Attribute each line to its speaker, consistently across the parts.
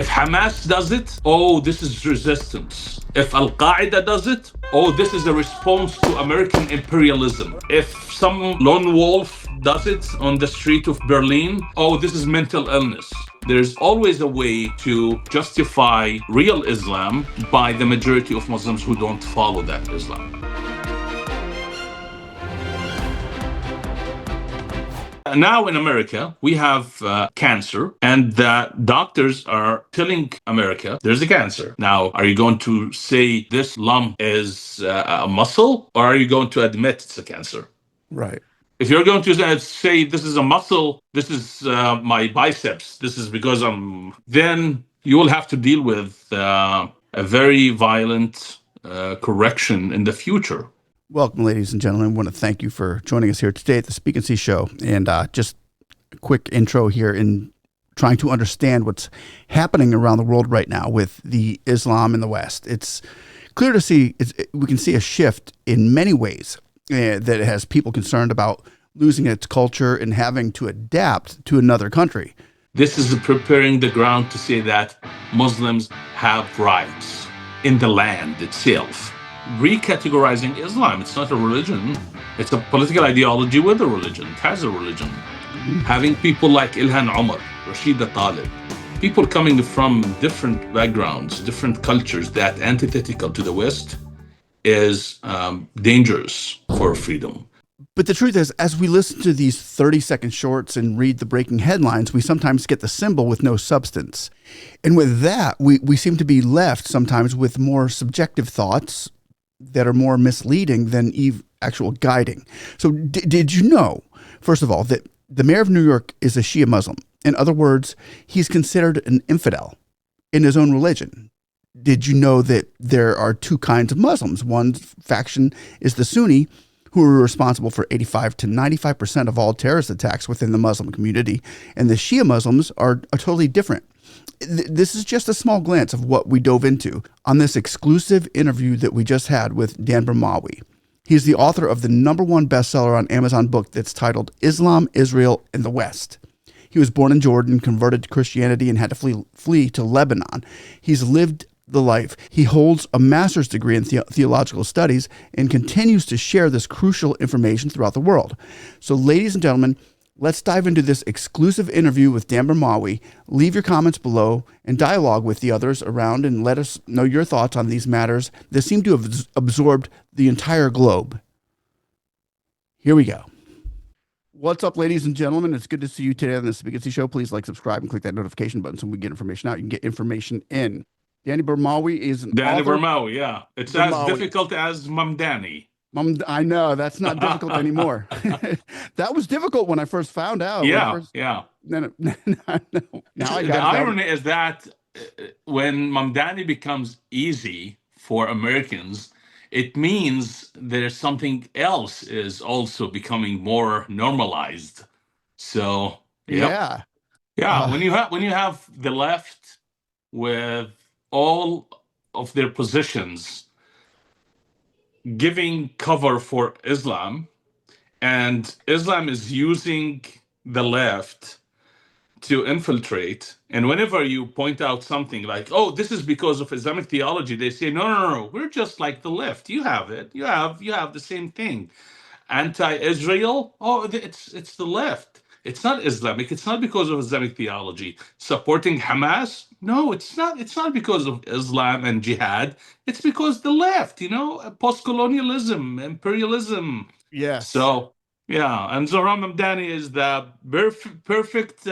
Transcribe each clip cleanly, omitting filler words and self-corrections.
Speaker 1: If Hamas does it, oh, this is resistance. If Al Qaeda does it, oh, this is a response to American imperialism. If some lone wolf does it on the street of Berlin, oh, this is mental illness. There's always a way to justify real Islam by the majority of Muslims who don't follow that Islam. Now in America, we have cancer, and the doctors are telling America there's a cancer. Now, are you going to say this lump is a muscle, or are you going to admit it's a cancer?
Speaker 2: Right.
Speaker 1: If you're going to say this is a muscle, this is my biceps, this is because then you will have to deal with a very violent correction in the future.
Speaker 2: Welcome, ladies and gentlemen. I want to thank you for joining us here today at the Speak and See show. And just a quick intro here in trying to understand what's happening around the world right now with the Islam in the West. It's clear to see, we can see a shift in many ways that has people concerned about losing its culture and having to adapt to another country.
Speaker 1: This is preparing the ground to say that Muslims have rights in the land itself. Recategorizing Islam, it's not a religion. It's a political ideology with a religion. It has a religion. Having people like Ilhan Omar, Rashida Talib, people coming from different backgrounds, different cultures that antithetical to the West is dangerous for freedom.
Speaker 2: But the truth is, as we listen to these 30-second shorts and read the breaking headlines, we sometimes get the symbol with no substance. And with that, we seem to be left sometimes with more subjective thoughts that are more misleading than actual guiding. So did you know, first of all, that the mayor of New York is a Shia Muslim? In other words, he's considered an infidel in his own religion. Did you know that there are two kinds of Muslims? One faction is the Sunni, who are responsible for 85 to 95% of all terrorist attacks within the Muslim community, and the Shia Muslims are totally different. This is just a small glance of what we dove into on this exclusive interview that we just had with Dan Bermawi. He's the author of the #1 bestseller on Amazon book that's titled Islam, Israel, and the West. He was born in Jordan, converted to Christianity, and had to flee to Lebanon. He's lived the life. He holds a master's degree in theological studies and continues to share this crucial information throughout the world. So, ladies and gentlemen, let's dive into this exclusive interview with Dan Bermawi. Leave your comments below and dialogue with the others around and let us know your thoughts on these matters that seem to have absorbed the entire globe. Here we go. What's up, ladies and gentlemen? It's good to see you today on the Speak and See show. Please like, subscribe, and click that notification button so we get information out. You can get information in. Danny Bermawi is an
Speaker 1: Danny
Speaker 2: author.
Speaker 1: Bermawi, yeah. It's as difficult as Mamdani.
Speaker 2: I know, that's not difficult anymore. That was difficult when I first found out.
Speaker 1: Yeah.
Speaker 2: No. Now I got
Speaker 1: the irony is that when Mamdani becomes easy for Americans, it means there's something else is also becoming more normalized. So,
Speaker 2: yeah.
Speaker 1: When you have the left with all of their positions giving cover for Islam, and Islam is using the left to infiltrate. And whenever you point out something like, oh, this is because of Islamic theology, they say, no, we're just like the left. You have it. You have the same thing. Anti-Israel, oh, it's the left. It's not Islamic. It's not because of Islamic theology. Supporting Hamas, no, it's not. It's not because of Islam and jihad. It's because the left, post-colonialism, imperialism.
Speaker 2: Yes.
Speaker 1: So, yeah, and Zohran Mamdani is the perfect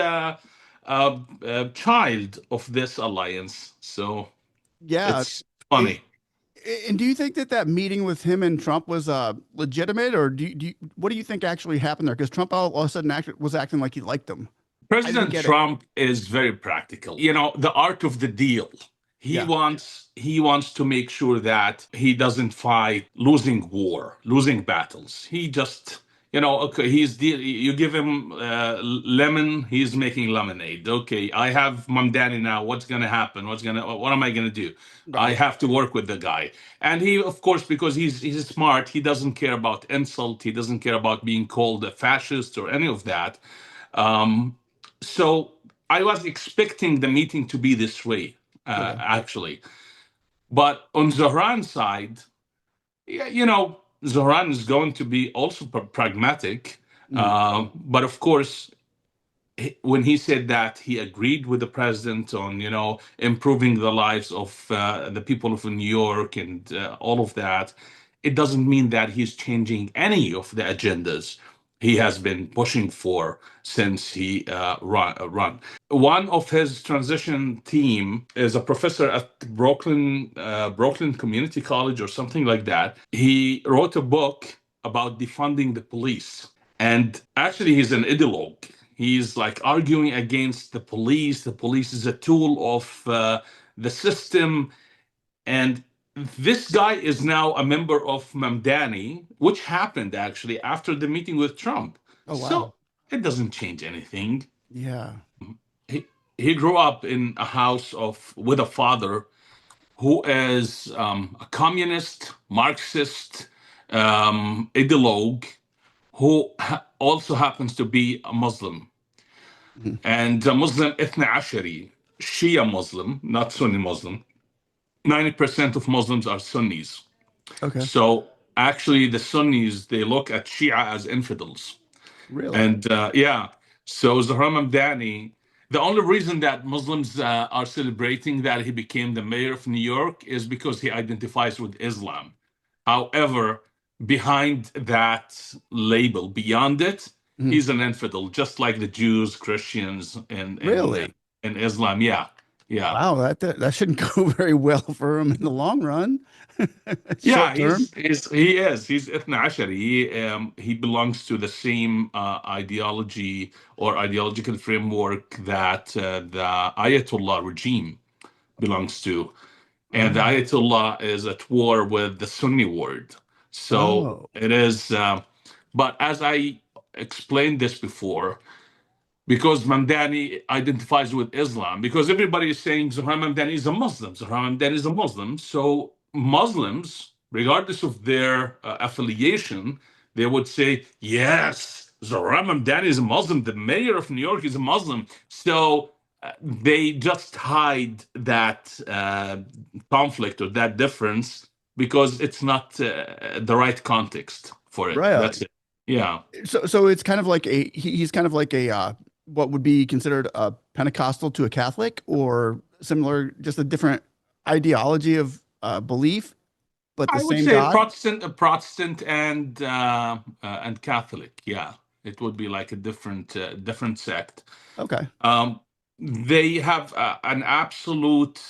Speaker 1: child of this alliance. So,
Speaker 2: yeah,
Speaker 1: it's funny.
Speaker 2: And do you think that meeting with him and Trump was legitimate, or what do you think actually happened there? Because Trump all of a sudden was acting like he liked him.
Speaker 1: President Trump is very practical. The art of the deal. He wants to make sure that he doesn't fight losing battles. He just okay, you give him lemon, he's making lemonade. Okay, I have Mamdani now. What's going to happen? What am I going to do? I have to work with the guy. And he, of course, because he's smart, he doesn't care about insult. He doesn't care about being called a fascist or any of that. So I was expecting the meeting to be this way,
Speaker 2: Okay.
Speaker 1: actually. But on Zohran's side, yeah, Zohran is going to be also pragmatic.
Speaker 2: Mm.
Speaker 1: But of course, when he said that he agreed with the president on improving the lives of the people of New York and all of that, it doesn't mean that he's changing any of the agendas he has been pushing for since he run. One of his transition team is a professor at Brooklyn Community College or something like that. He wrote a book about defunding the police, and actually, he's an ideologue. He's like arguing against the police. The police is a tool of the system. And this guy is now a member of Mamdani, which happened actually after the meeting with Trump.
Speaker 2: Oh, wow.
Speaker 1: So it doesn't change anything.
Speaker 2: Yeah.
Speaker 1: He, he grew up in a house of with a father who is a communist, Marxist, ideologue, who also happens to be a Muslim
Speaker 2: Mhm.
Speaker 1: and a Muslim Ithna Ashari, Shia Muslim, not Sunni Muslim. 90% of Muslims are Sunnis.
Speaker 2: Okay.
Speaker 1: So actually, the Sunnis, they look at Shia as infidels.
Speaker 2: Really?
Speaker 1: And yeah, so Zahra Mamdani, the only reason that Muslims are celebrating that he became the mayor of New York is because he identifies with Islam. However, behind that label, beyond it,
Speaker 2: Mhm.
Speaker 1: he's an infidel, just like the Jews, Christians, and
Speaker 2: Really?
Speaker 1: in Islam. Yeah, yeah.
Speaker 2: Wow, that shouldn't go very well for him in the long run.
Speaker 1: Yeah,
Speaker 2: Short term.
Speaker 1: he's Ithna Ashari. He belongs to the same ideology or ideological framework that the Ayatollah regime belongs to, and the
Speaker 2: Oh.
Speaker 1: Ayatollah is at war with the Sunni world. So
Speaker 2: Oh.
Speaker 1: it is. But as I explained this before, because Mamdani identifies with Islam, because everybody is saying Zohran Mamdani is a Muslim. Zohran Mamdani is a Muslim. So Muslims, regardless of their affiliation, they would say, yes, Zohran Mamdani is a Muslim. The mayor of New York is a Muslim. So they just hide that conflict or that difference because it's not the right context for it. That's
Speaker 2: Right.
Speaker 1: it. Yeah.
Speaker 2: So it's kind of like he's kind of like a what would be considered a Pentecostal to a Catholic or similar, just a different ideology of belief, but the
Speaker 1: I would
Speaker 2: same
Speaker 1: say
Speaker 2: God.
Speaker 1: Protestant and Catholic. Yeah, it would be like a different sect.
Speaker 2: Okay.
Speaker 1: Um, they have an absolute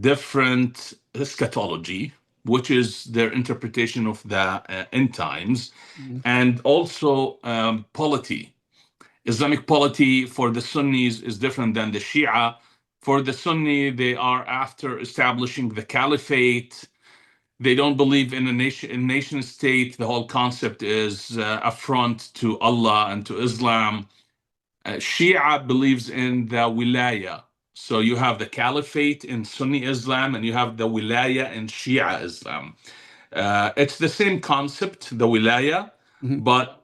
Speaker 1: different eschatology, which is their interpretation of the end times,
Speaker 2: Mhm.
Speaker 1: and also polity. Islamic polity for the Sunnis is different than the Shia. For the Sunni, they are after establishing the caliphate. They don't believe in nation state. The whole concept is affront to Allah and to Islam. Shia believes in the wilaya. So you have the caliphate in Sunni Islam and you have the wilaya in Shia Islam. It's the same concept, the wilaya,
Speaker 2: Mhm.
Speaker 1: but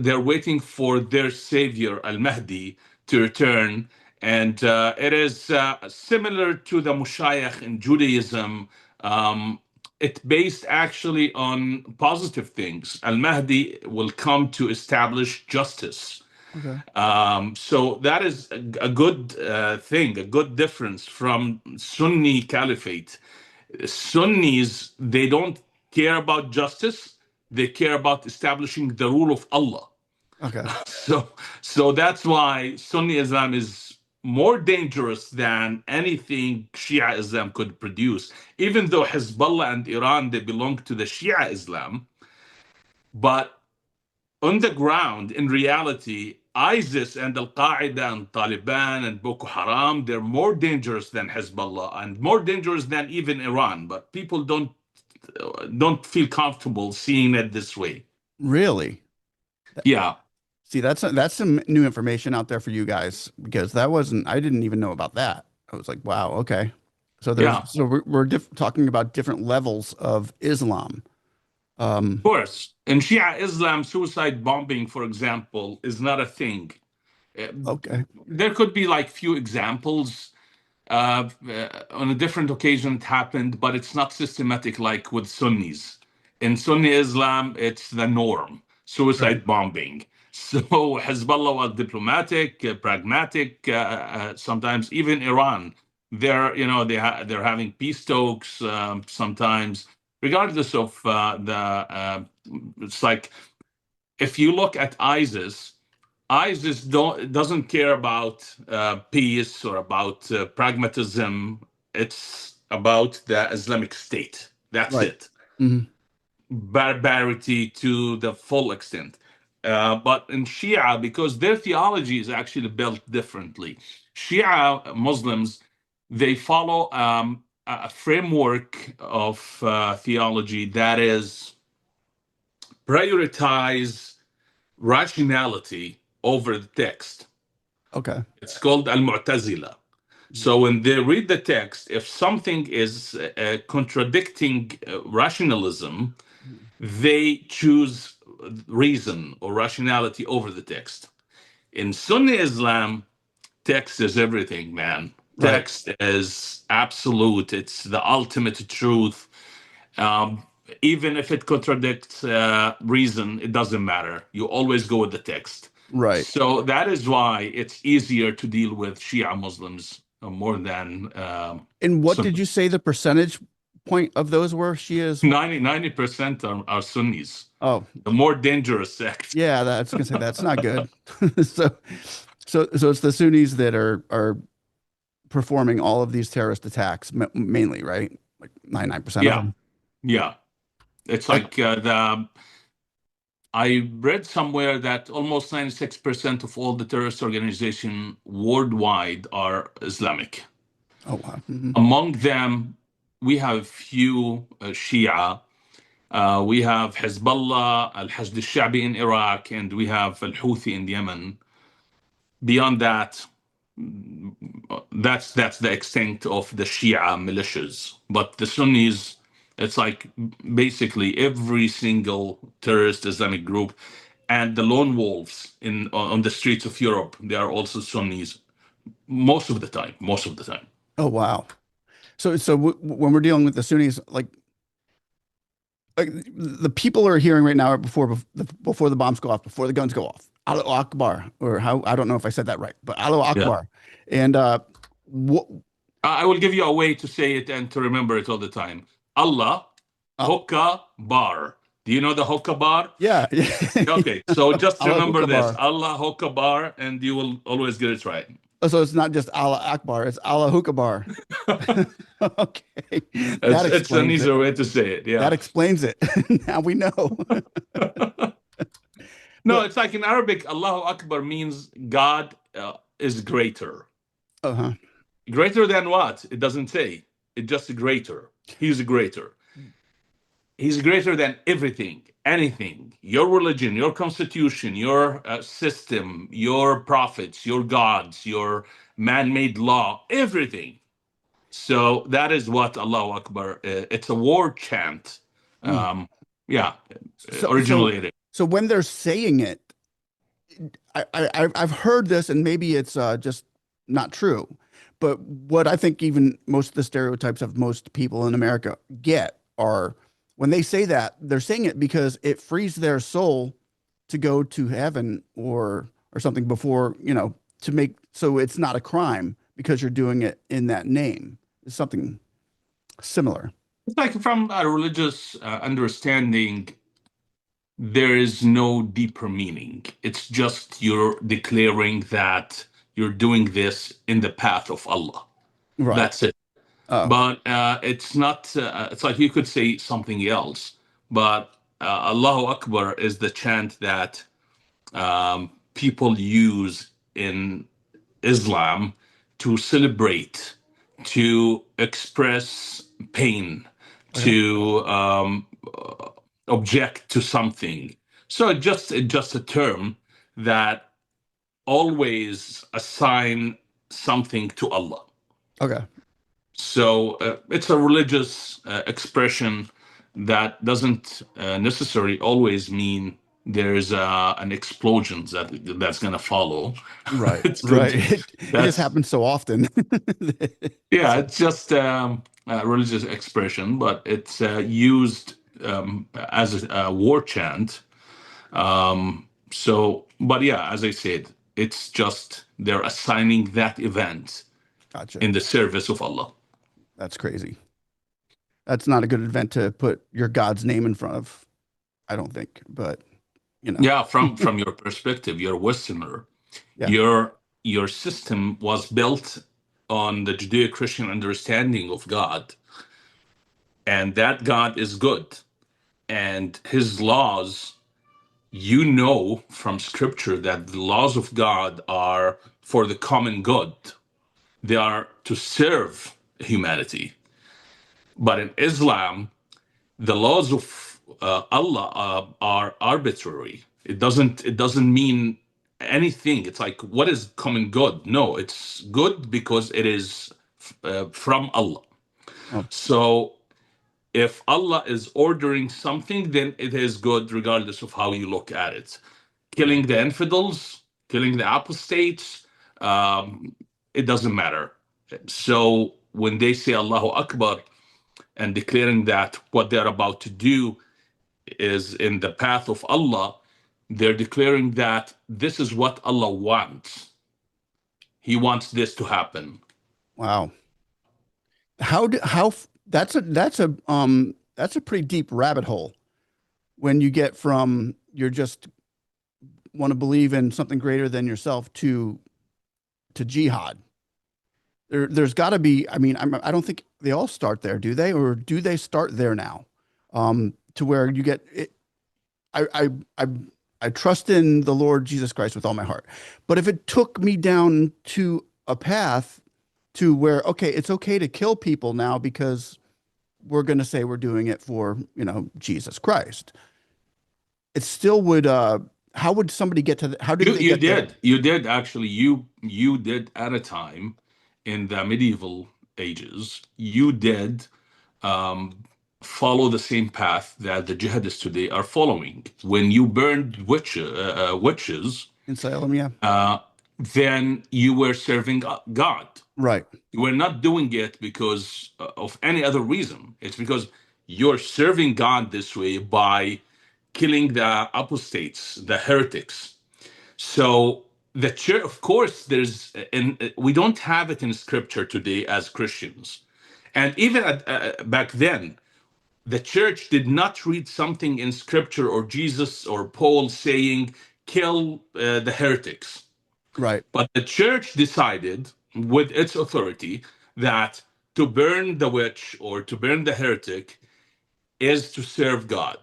Speaker 1: they're waiting for their savior Al Mahdi to return, and it is similar to the Mushayikh in Judaism. Um, it's based actually on positive things. Al Mahdi will come to establish justice.
Speaker 2: Okay.
Speaker 1: So that is a good thing, a good difference from Sunni caliphate. Sunnis, they don't care about justice. They care about establishing the rule of Allah.
Speaker 2: Okay.
Speaker 1: So, so that's why Sunni Islam is more dangerous than anything Shia Islam could produce. Even though Hezbollah and Iran, they belong to the Shia Islam, but on the ground, in reality, ISIS and Al Qaeda and Taliban and Boko Haram, they're more dangerous than Hezbollah and more dangerous than even Iran. But people don't feel comfortable seeing it this way.
Speaker 2: Really?
Speaker 1: Yeah,
Speaker 2: See, that's some new information out there for you guys because that wasn't I didn't even know about that. I was like, wow, okay. So
Speaker 1: yeah, of
Speaker 2: we're talking about different levels of Islam. Um,
Speaker 1: course. In Shia Islam, suicide bombing, for example, is not a thing.
Speaker 2: Okay.
Speaker 1: There could be like few examples. On a different occasion, it happened, but it's not systematic like with Sunnis. In Sunni Islam, it's the norm,
Speaker 2: Right.
Speaker 1: suicide bombing. So Hezbollah was diplomatic, pragmatic. Sometimes even Iran, they're having peace talks sometimes, regardless of it's like if you look at ISIS doesn't care about peace or about pragmatism. It's about the Islamic State. That's
Speaker 2: Right.
Speaker 1: it.
Speaker 2: Hmm.
Speaker 1: Barbarity to the full extent. But in Shia, because their theology is actually built differently, Shia Muslims, they follow a framework of theology that is prioritize rationality over the text.
Speaker 2: Okay.
Speaker 1: It's called al-Mu'tazila. So when they read the text, if something is contradicting rationalism, they choose reason or rationality over the text. In Sunni Islam, text is everything, man.
Speaker 2: Right.
Speaker 1: Text is absolute. It's the ultimate truth. Um, Even if it contradicts reason, it doesn't matter. You always go with the text.
Speaker 2: Right.
Speaker 1: So that is why it's easier to deal with Shia Muslims more than
Speaker 2: And what did
Speaker 1: Sunni.
Speaker 2: you say the percentage point of those were? She is.
Speaker 1: 90% are Sunnis,
Speaker 2: Oh,
Speaker 1: the more dangerous sect.
Speaker 2: yeah. That's gonna say that's not good. So, so it's the Sunnis that are performing all of these terrorist attacks mainly, right? Like 99% of
Speaker 1: Yeah,
Speaker 2: them.
Speaker 1: yeah. It's
Speaker 2: And
Speaker 1: like I read somewhere that almost 96% of all the terrorist organizations worldwide are Islamic.
Speaker 2: oh wow. Hmm.
Speaker 1: Among them, we have few Shia. We have Hezbollah, Al-Hashd al-Sha'bi in Iraq, and we have Al-Houthi in Yemen. Beyond that, that's the extent of the Shia militias. But the Sunnis, it's like basically every single terrorist Islamic group, and the lone wolves in on the streets of Europe, they are also Sunnis most of the time. Most of the time.
Speaker 2: Oh wow. So when we're dealing with the Sunnis, like the people are hearing right now before the bombs go off, before the guns go off. Allahu Akbar, or how I don't know if I said that right, but Allahu
Speaker 1: Yeah.
Speaker 2: Akbar. And what
Speaker 1: I will give you a way to say it and to remember it all the time. Allah,
Speaker 2: uh,
Speaker 1: hookah bar. Do you know the hookah bar?
Speaker 2: yeah, yeah.
Speaker 1: Okay, so just
Speaker 2: Allahu
Speaker 1: remember this:
Speaker 2: Akbar.
Speaker 1: Allah hookah bar, and you will always get it right.
Speaker 2: So it's not just Allah Akbar, it's Allah Akbar. Okay. That
Speaker 1: It's an
Speaker 2: explains it.
Speaker 1: easier way to say it.
Speaker 2: That
Speaker 1: Yeah.
Speaker 2: explains it. Now we know.
Speaker 1: No,
Speaker 2: But
Speaker 1: it's like in Arabic, Allahu Akbar means God is greater.
Speaker 2: uh-huh.
Speaker 1: Greater than what? It doesn't say. It's just greater. He's greater. He's greater than everything, anything, your religion, your constitution, your system, your prophets, your gods, your man made law, everything. So that is what Allahu Akbar, it's a war chant.
Speaker 2: Mm.
Speaker 1: Um, yeah,
Speaker 2: So so
Speaker 1: originally it is.
Speaker 2: so when they're saying it, I've heard this, and maybe it's just not true, but what I think even most of the stereotypes of most people in America get are when they say that they're saying it because it frees their soul to go to heaven or something before to make so it's not a crime because you're doing it in that name. It's something similar.
Speaker 1: It's like from a religious understanding, there is no deeper meaning. It's just you're declaring that you're doing this in the path of Allah.
Speaker 2: Right.
Speaker 1: That's it.
Speaker 2: Oh,
Speaker 1: But it's not, it's like you could say something else. But Allahu Akbar is the chant that people use in Islam to celebrate, to express pain,
Speaker 2: okay.
Speaker 1: to object to something. So it's just a term that always assign something to Allah.
Speaker 2: Okay.
Speaker 1: So it's a religious expression that doesn't necessarily always mean there's an explosion that's going to follow.
Speaker 2: Right,
Speaker 1: It's going
Speaker 2: right.
Speaker 1: to,
Speaker 2: It just
Speaker 1: that's,
Speaker 2: happens so often.
Speaker 1: yeah,
Speaker 2: So,
Speaker 1: it's just a religious expression, but it's used as a war chant. So, but yeah, as I said, it's just they're assigning that event
Speaker 2: gotcha.
Speaker 1: in the service of Allah.
Speaker 2: That's crazy. That's not a good event to put your God's name in front of, I don't think. But, you know,
Speaker 1: Yeah, from your perspective, you're a Westerner.
Speaker 2: yeah.
Speaker 1: Your system was built on the Judeo-Christian understanding of God, and that God is good, and His laws. You know from Scripture that the laws of God are for the common good. They are to serve humanity. But in Islam, the laws of Allah are arbitrary. It doesn't mean anything. It's like, what is common good? No, it's good because it is from Allah.
Speaker 2: Oh,
Speaker 1: So if Allah is ordering something, then it is good regardless of how you look at it.
Speaker 2: right.
Speaker 1: Killing the infidels, killing the apostates, um, it doesn't matter. So when they say Allahu Akbar and declaring that what they're about to do is in the path of Allah, they're declaring that this is what Allah wants. He wants this to happen.
Speaker 2: Wow. That's a pretty deep rabbit hole when you get from you're just want to believe in something greater than yourself to jihad. There's got to be. I mean, I don't think they all start there, do they? Or do they start there now? To where you get it. I I I I trust in the Lord Jesus Christ with all my heart. But if it took me down to a path to where okay, it's okay to kill people now because we're going to say we're doing it for Jesus Christ, it still would. How would somebody get to? How did
Speaker 1: You
Speaker 2: they
Speaker 1: you
Speaker 2: get there?
Speaker 1: did you did actually you did at a time in the medieval ages. You did um, follow the same path that the jihadists today are following. When you burned witches,
Speaker 2: In Salem, yeah.
Speaker 1: uh, then you were serving God.
Speaker 2: Right.
Speaker 1: You were not doing it because of any other reason. It's because you're serving God this way by killing the apostates, the heretics. So the church, of course, and we don't have it in scripture today as Christians. And even back then, the church did not read something in scripture or Jesus or Paul saying, kill the heretics.
Speaker 2: Right.
Speaker 1: But the church decided, with its authority, that to burn the witch or to burn the heretic is to serve God,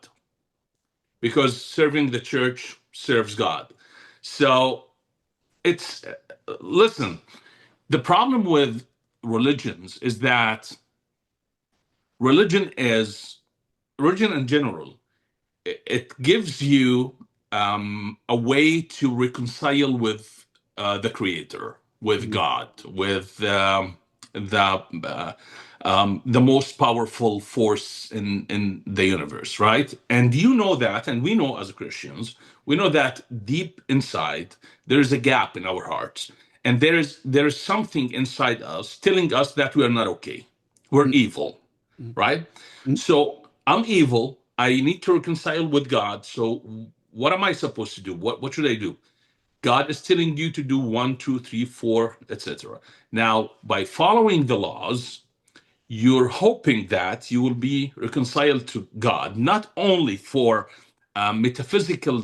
Speaker 1: because serving the church serves God. So it's, listen, the problem with religions is that religion is, religion in general, it gives you a way to reconcile with the Creator, with
Speaker 2: Mhm.
Speaker 1: God, with the most powerful force in the universe, right? And you know that, and we know as Christians, we know that deep inside there is a gap in our hearts, and there is something inside us telling us that we are not okay, we're
Speaker 2: Mhm.
Speaker 1: evil, right? So I'm evil. I need to reconcile with God. So what am I supposed to do? What should I do? God is telling you to do one, two, three, four, etc. Now, by following the laws, you're hoping that you will be reconciled to God, not only for metaphysical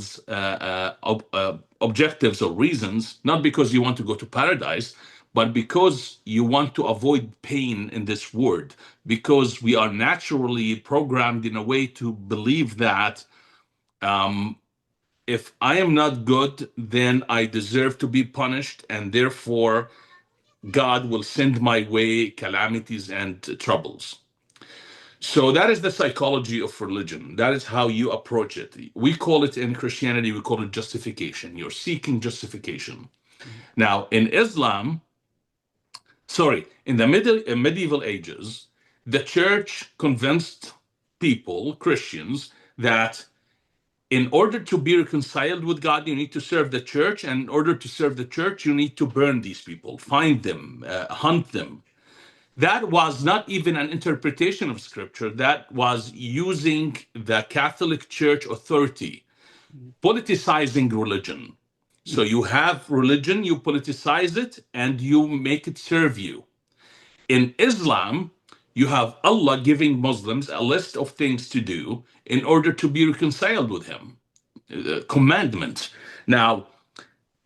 Speaker 1: objectives or reasons, not because you want to go to paradise, but because you want to avoid pain in this world, because we are naturally programmed in a way to believe that if I am not good, then I deserve to be punished, and therefore God will send my way calamities and troubles. So that is the psychology of religion. That is how you approach it. We call it in Christianity, we call it justification. You're seeking justification.
Speaker 2: Mhm.
Speaker 1: Now, in Islam, sorry, in the medieval ages, the church convinced people, Christians, that In order to be reconciled with God, you need to serve the church. And in order to serve the church, you need to burn these people, find them, hunt them. That was not even an interpretation of scripture. That was using the Catholic Church authority, politicizing religion. So you have religion, you politicize it, and you make it serve you. In Islam, you have Allah giving Muslims a list of things to do in order to be reconciled with Him, commandments. Now,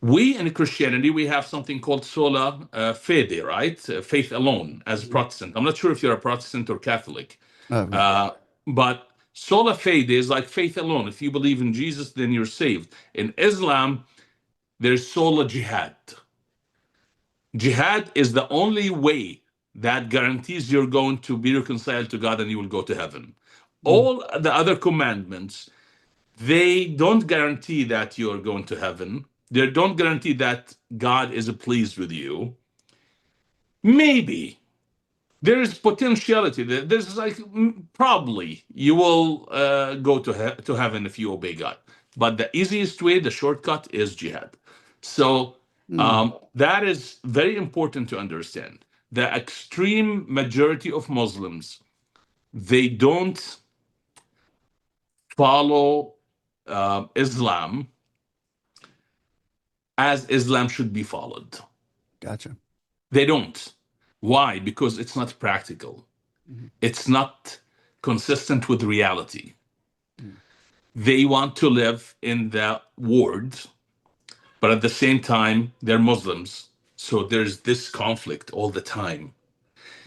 Speaker 1: we in Christianity, we have something called sola fide, right? Faith alone as Protestant. I'm not sure if you're a Protestant or Catholic,
Speaker 2: Uh,
Speaker 1: uh, but sola fide is like faith alone. If you believe in Jesus, then you're saved. In Islam, there's sola jihad. Jihad is the only way that guarantees you're going to be reconciled to God and you will go to heaven.
Speaker 2: mm,
Speaker 1: All the other commandments, they don't guarantee that you're going to heaven. They don't guarantee that God is pleased with you. Maybe there is potentiality. There's like probably you will go to heaven if you obey God. But the easiest way, the shortcut, is jihad. So
Speaker 2: mm,
Speaker 1: that is very important to understand. The extreme majority of Muslims, they don't follow Islam as Islam should be followed.
Speaker 2: gotcha.
Speaker 1: They don't. Why? Because it's not practical.
Speaker 2: Mhm,
Speaker 1: It's not consistent with reality.
Speaker 2: mm,
Speaker 1: They want to live in the world, but at the same time, they're Muslims. So there's this conflict all the time.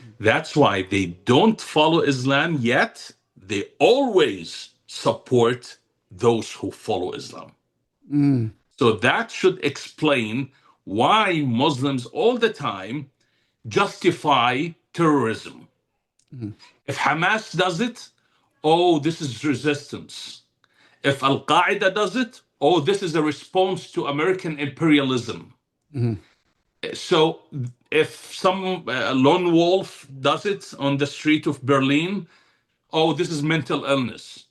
Speaker 2: mm,
Speaker 1: That's why they don't follow Islam yet. They always support those who follow Islam.
Speaker 2: mm,
Speaker 1: So that should explain why Muslims all the time justify terrorism.
Speaker 2: mm,
Speaker 1: If Hamas does it, oh, this is resistance. If Al Qaeda does it, oh, this is a response to American imperialism.
Speaker 2: mm.
Speaker 1: So if some lone wolf does it on the street of Berlin, oh, this is mental illness.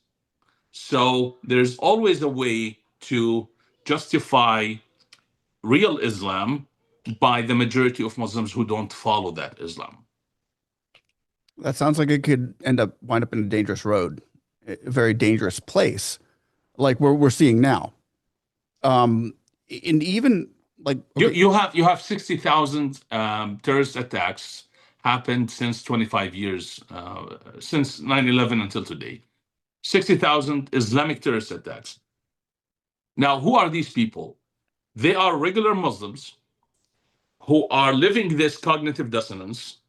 Speaker 1: So there's always a way to justify real Islam by the majority of Muslims who don't follow that Islam.
Speaker 2: That sounds like it could wind up in a dangerous road, a very dangerous place, like we're seeing now. And even like,
Speaker 1: You
Speaker 2: okay,
Speaker 1: you have 60,000 terrorist attacks happened since 25 years, since 9/11 until today. 60,000 Islamic terrorist attacks. Now, who are these people? They are regular Muslims who are living this cognitive dissonance.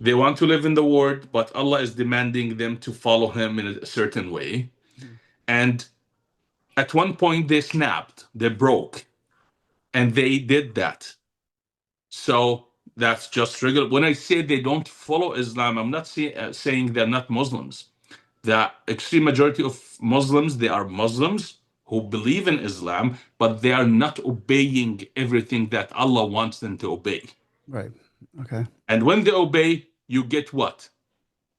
Speaker 1: They want to live in the world, but Allah is demanding them to follow Him in a certain way. And at one point, they snapped, they broke, and they did that. So that's just regular. When I say they don't follow Islam, I'm not saying they're not Muslims. The extreme majority of Muslims, they are Muslims who believe in Islam, but they are not obeying everything that Allah wants them to obey.
Speaker 2: right, okay,
Speaker 1: And when they obey, you get what?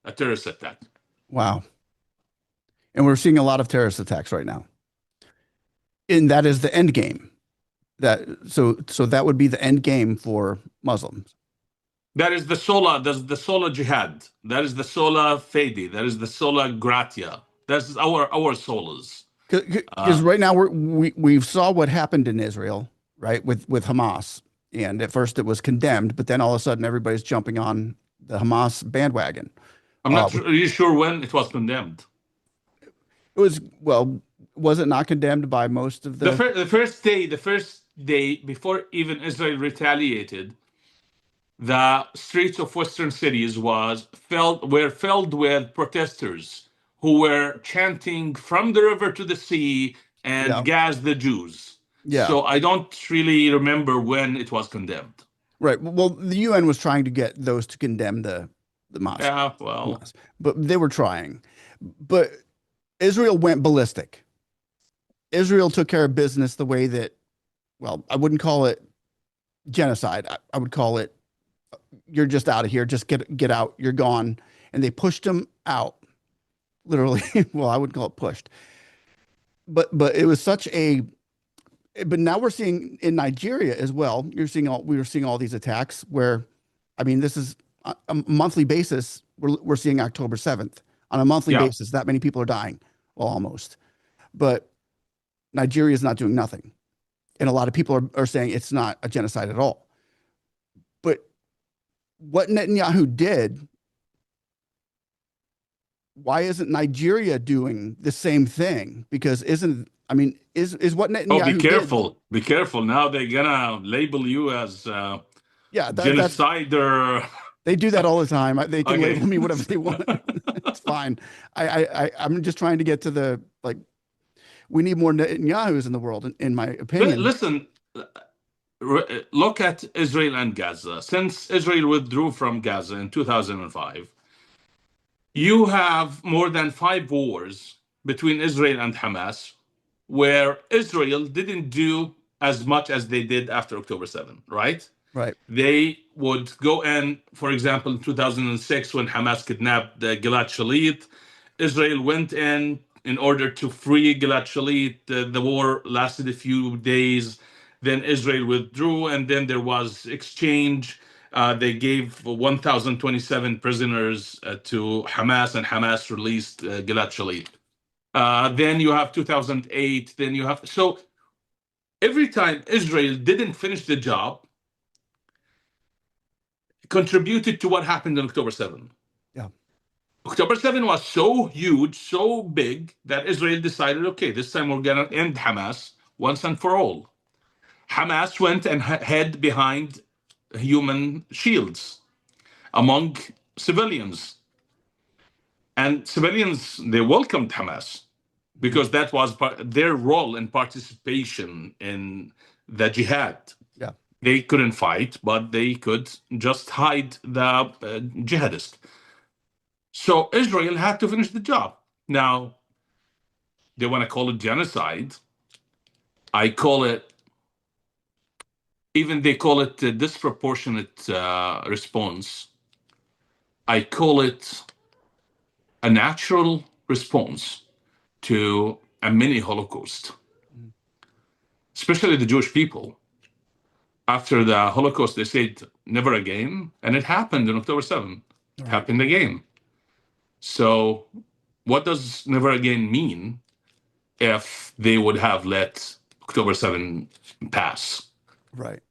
Speaker 1: A terrorist attack.
Speaker 2: wow. And we're seeing a lot of terrorist attacks right now, and that is the end game. So that would be the end game for Muslims.
Speaker 1: That is the sola, that's the sola jihad. That is the sola fede. That is the sola gratia. That's our solas.
Speaker 2: Because right now we saw what happened in Israel, right, with Hamas, and at first it was condemned, but then all of a sudden everybody's jumping on the Hamas bandwagon.
Speaker 1: I'm not
Speaker 2: Which
Speaker 1: really sure when it was condemned.
Speaker 2: it was, well, was it not condemned by most of the?
Speaker 1: The first day before even Israel retaliated, the streets of western cities were filled with protesters who were chanting from the river to the sea and
Speaker 2: Yeah,
Speaker 1: gas the Jews.
Speaker 2: yeah,
Speaker 1: So I don't really remember when it was condemned.
Speaker 2: right. Well, the UN was trying to get those to condemn the mosque,
Speaker 1: Yeah, well,
Speaker 2: Hamas, but they were trying. But Israel went ballistic. Israel took care of business the way that, well, I wouldn't call it genocide. I would call it, you're just out of here. Just get out. You're gone. And they pushed them out, literally. Well, I wouldn't call it pushed. but it was such a but now we're seeing in Nigeria as well. We were seeing all these attacks where, I mean, this is a monthly basis. We're seeing October 7th on a monthly
Speaker 1: Yeah.
Speaker 2: basis. That many people are dying, well, almost. But Nigeria is not doing nothing, and a lot of people are saying it's not a genocide at all. But what Netanyahu did, why isn't Nigeria doing the same thing? Because isn't I mean, is what
Speaker 1: Oh, be
Speaker 2: Netanyahu did?
Speaker 1: careful. Be careful. Now they're gonna label you as
Speaker 2: Yeah, that's
Speaker 1: genocider.
Speaker 2: they do that all the time. They can
Speaker 1: Okay.
Speaker 2: label me whatever they want. It's fine. I'm just trying to get to the like. We need more Netanyahu's in the world, in my opinion.
Speaker 1: Listen, look at Israel and Gaza. Since Israel withdrew from Gaza in 2005, you have more than 5 wars between Israel and Hamas, where Israel didn't do as much as they did after October 7, right?
Speaker 2: Right.
Speaker 1: They would go in, for example, in 2006, when Hamas kidnapped Gilad Shalit, Israel went in order to free Gilad Shalit. The war lasted a few days. Then Israel withdrew, and then there was exchange. They gave 1,027 prisoners to Hamas, and Hamas released Gilad Shalit. Then you have 2008. Then you have so every time Israel didn't finish the job, contributed to what happened on October 7.
Speaker 2: Yeah.
Speaker 1: October 7 was so huge, so big, that Israel decided, okay, this time we're going to end Hamas once and for all. Hamas went and hid behind human shields among civilians. And civilians, they welcomed Hamas because that was their role in participation in the jihad.
Speaker 2: Yeah.
Speaker 1: They couldn't fight, but they could just hide the jihadist. So Israel had to finish the job. Now, they want to call it genocide. I call it, even they call it a disproportionate response. I call it a natural response to a mini Holocaust,
Speaker 2: Mm.
Speaker 1: especially the Jewish people. After the Holocaust, they said never again. And it happened on October 7th. It
Speaker 2: Right.
Speaker 1: happened again. So, what does never again mean if they would have let October 7 pass
Speaker 2: Right.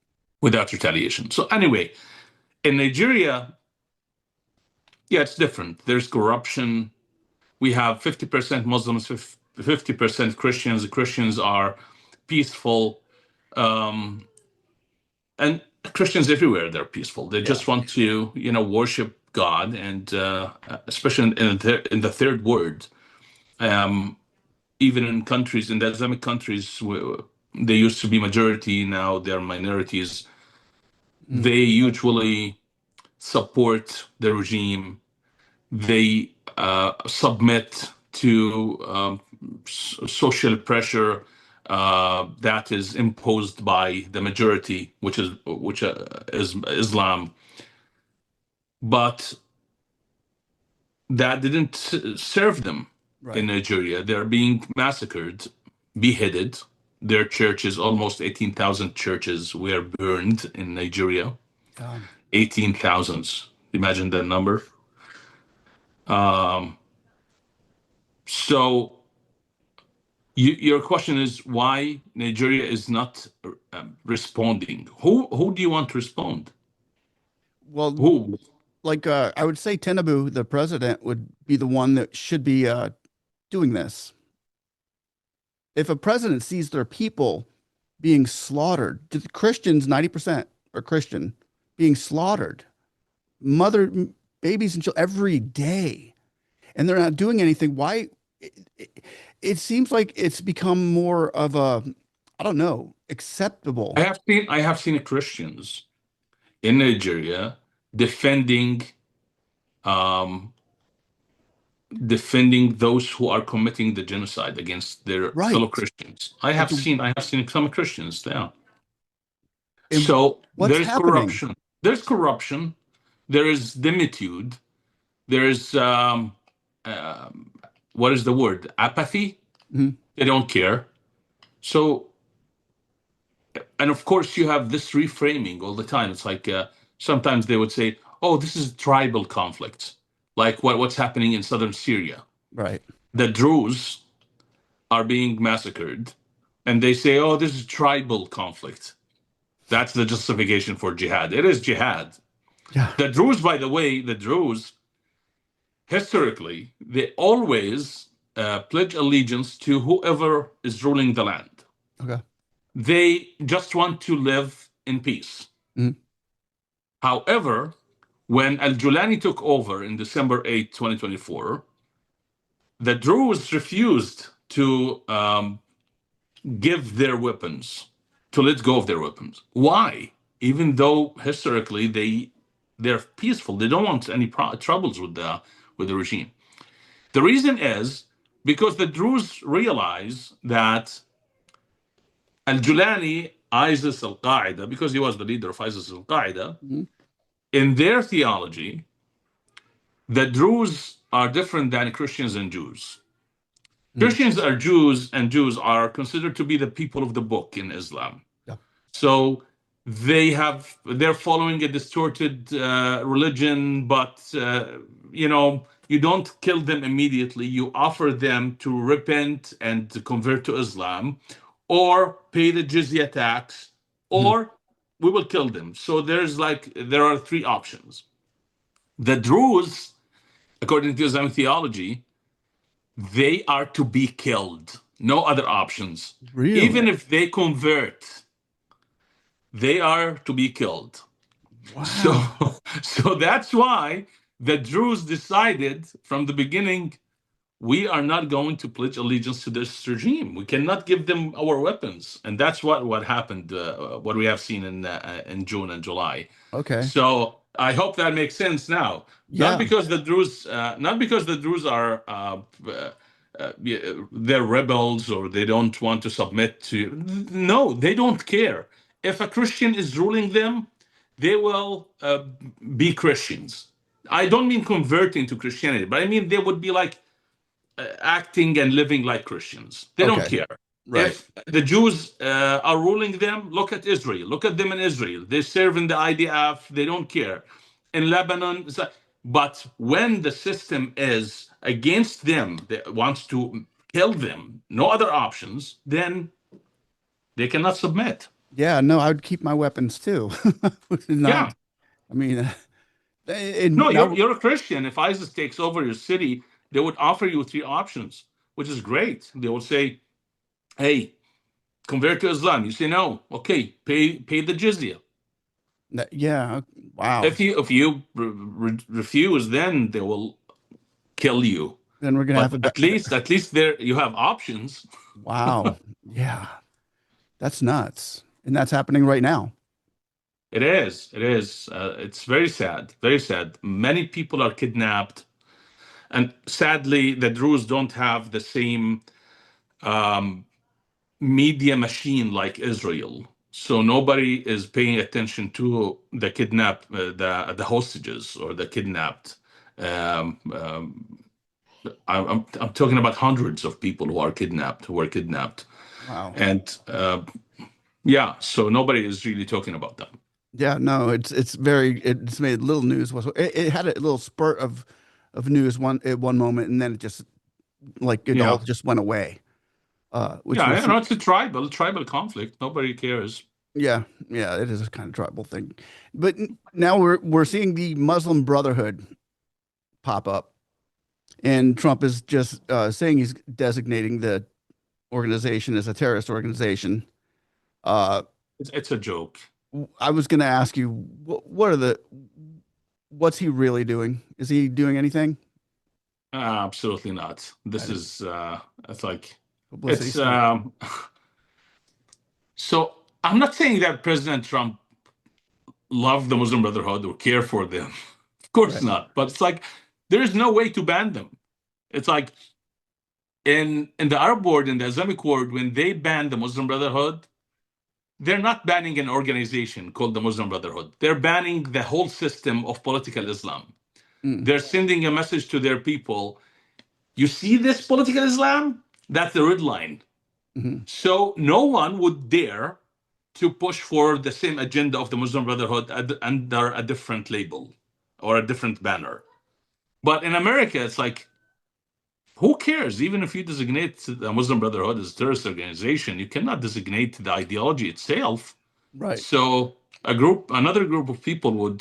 Speaker 1: without retaliation? So, anyway, in Nigeria, yeah, it's different. There's corruption. We have 50% Muslims, 50% Christians. The Christians are peaceful. Um, and Christians everywhere, they're peaceful. They
Speaker 2: Yeah.
Speaker 1: just want to, worship God, and especially in the third world. Um, Even in countries, in the Islamic countries, where they used to be majority, now they're minorities.
Speaker 2: Mm.
Speaker 1: They usually support the regime. They submit to social pressure that is imposed by the majority, which is Islam. But that didn't serve them in
Speaker 2: Right.
Speaker 1: Nigeria. They're being massacred, beheaded. Their churches, almost 18,000 churches, were burned in Nigeria.
Speaker 2: God.
Speaker 1: 18,000. Imagine that number. Um, so your question is why Nigeria is not responding. Who do you want to respond?
Speaker 2: Well,
Speaker 1: Who?
Speaker 2: like I would say Tinubu, the president, would be the one that should be doing this. If a president sees their people being slaughtered, the Christians, 90% are Christian, being slaughtered, mother, babies and children every day, and they're not doing anything. Why? It seems like it's become more of a, I don't know,
Speaker 1: I
Speaker 2: acceptable.
Speaker 1: have seen I have seen Christians in Nigeria defending um, defending those who are committing the genocide against their fellow
Speaker 2: Right.
Speaker 1: Christians.
Speaker 2: Like,
Speaker 1: I have seen some Christians there.
Speaker 2: and
Speaker 1: So
Speaker 2: what's
Speaker 1: there's
Speaker 2: happening?
Speaker 1: corruption. There's corruption. There is dimitude. There is what is the word? Apathy.
Speaker 2: Mhm.
Speaker 1: They don't care. So, and of course, you have this reframing all the time. It's like sometimes they would say, "Oh, this is tribal conflict," like what's happening in southern Syria.
Speaker 2: Right.
Speaker 1: The Druze are being massacred, and they say, "Oh, this is tribal conflict." That's the justification for jihad. It is jihad.
Speaker 2: Yeah.
Speaker 1: The Druze, by the way, the Druze historically they always pledge allegiance to whoever is ruling the land.
Speaker 2: Okay.
Speaker 1: They just want to live in peace.
Speaker 2: Mhm.
Speaker 1: However, when Al Julani took over in December 8, 2024, the Druze refused to give their weapons, to let go of their weapons. Why? Even though historically they're peaceful, they don't want any troubles with the regime. The reason is because the Druze realize that Al Julani, ISIS Al Qaeda, because he was the leader of ISIS Al Qaeda,
Speaker 2: Mhm.
Speaker 1: in their theology, the Druze are different than Christians and Jews.
Speaker 2: Mhm.
Speaker 1: Christians are Jews, and Jews are considered to be the people of the book in Islam.
Speaker 2: Yeah.
Speaker 1: So they're following a distorted religion, but you don't kill them immediately. You offer them to repent and to convert to Islam, or pay the jizya tax,
Speaker 2: Mhm.
Speaker 1: or we will kill them. So there are three options. The Druze, according to Islamic theology, they are to be killed. No other options.
Speaker 2: Really?
Speaker 1: Even if they convert, they are to be killed. So,
Speaker 2: Wow.
Speaker 1: so that's why the Druze decided from the beginning, we are not going to pledge allegiance to this regime. We cannot give them our weapons, and that's what happened. What we have seen in June and July.
Speaker 2: Okay.
Speaker 1: So I hope that makes sense now.
Speaker 2: Yeah.
Speaker 1: Not because the Druze are they're rebels or they don't want to submit to. No, they don't care. If a Christian is ruling them, they will be Christians. I don't mean converting to Christianity, but I mean they would be like acting and living like Christians. They don't
Speaker 2: Okay.
Speaker 1: care.
Speaker 2: Right.
Speaker 1: If the Jews are ruling them, look at Israel. Look at them in Israel. They serve in the IDF. They don't care. In Lebanon, but when the system is against them, that wants to kill them, no other options, then they cannot submit.
Speaker 2: Yeah. No, I would keep my weapons too.
Speaker 1: Yeah.
Speaker 2: Not. I mean, and
Speaker 1: No, you're
Speaker 2: now.
Speaker 1: you're a Christian. If ISIS takes over your city, they would offer you three options, which is great. They would say, "Hey, convert to Islam." You say no. Okay, pay the jizya.
Speaker 2: Yeah. Wow.
Speaker 1: If you refuse, then they will kill you.
Speaker 2: Then we're gonna have
Speaker 1: But
Speaker 2: to.
Speaker 1: at least there you have options.
Speaker 2: Wow. Yeah. That's nuts. And that's happening right now.
Speaker 1: It is. It is. It's very sad. Very sad. Many people are kidnapped, and sadly, the Druze don't have the same media machine like Israel. So nobody is paying attention to the hostages or the kidnapped. Um, um, I'm talking about hundreds of people who were kidnapped,
Speaker 2: Wow.
Speaker 1: and yeah, so nobody is really talking about them.
Speaker 2: Yeah, no, it's made little news. It had a little spurt of news one at one moment, and then it just like it all
Speaker 1: Yeah,
Speaker 2: just went away. Which
Speaker 1: yeah,
Speaker 2: we'll
Speaker 1: you
Speaker 2: see.
Speaker 1: know, it's a tribal conflict. Nobody cares.
Speaker 2: Yeah, yeah, it is a kind of tribal thing. But now we're seeing the Muslim Brotherhood pop up, and Trump is just saying he's designating the organization as a terrorist organization. Uh,
Speaker 1: It's a joke.
Speaker 2: I was going to ask you, what's he really doing? Is he doing anything?
Speaker 1: Absolutely not.
Speaker 2: I
Speaker 1: This
Speaker 2: did
Speaker 1: is it's like
Speaker 2: publicity
Speaker 1: it's
Speaker 2: stunt.
Speaker 1: so I'm not saying that President Trump loved the Muslim Brotherhood or care for them. Of course
Speaker 2: Right.
Speaker 1: not. But it's like there is no way to ban them. It's like in the Arab world, in the Islamic world, when they ban the Muslim Brotherhood, they're not banning an organization called the Muslim Brotherhood. They're banning the whole system of political Islam.
Speaker 2: Mm.
Speaker 1: They're sending a message to their people. You see this political Islam? That's the red line.
Speaker 2: Hmm.
Speaker 1: So no one would dare to push for the same agenda of the Muslim Brotherhood under a different label or a different banner. But in America, it's like, who cares? Even if you designate the Muslim Brotherhood as a terrorist organization, you cannot designate the ideology itself.
Speaker 2: Right.
Speaker 1: So another group of people would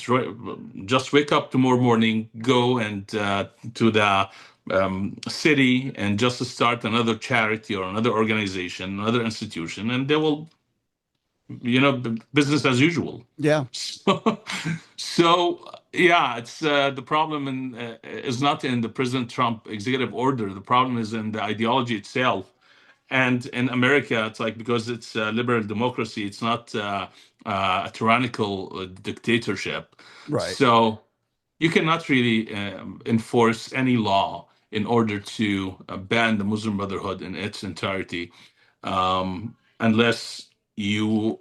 Speaker 1: just wake up tomorrow morning, go and to the city and just start another charity or another organization, another institution, and they will, business as usual.
Speaker 2: Yeah.
Speaker 1: So, so yeah, it's the problem is not in the President Trump executive order. The problem is in the ideology itself. And in America, it's like, because it's a liberal democracy, it's not a tyrannical dictatorship.
Speaker 2: Right.
Speaker 1: So you cannot really enforce any law in order to ban the Muslim Brotherhood in its entirety, unless you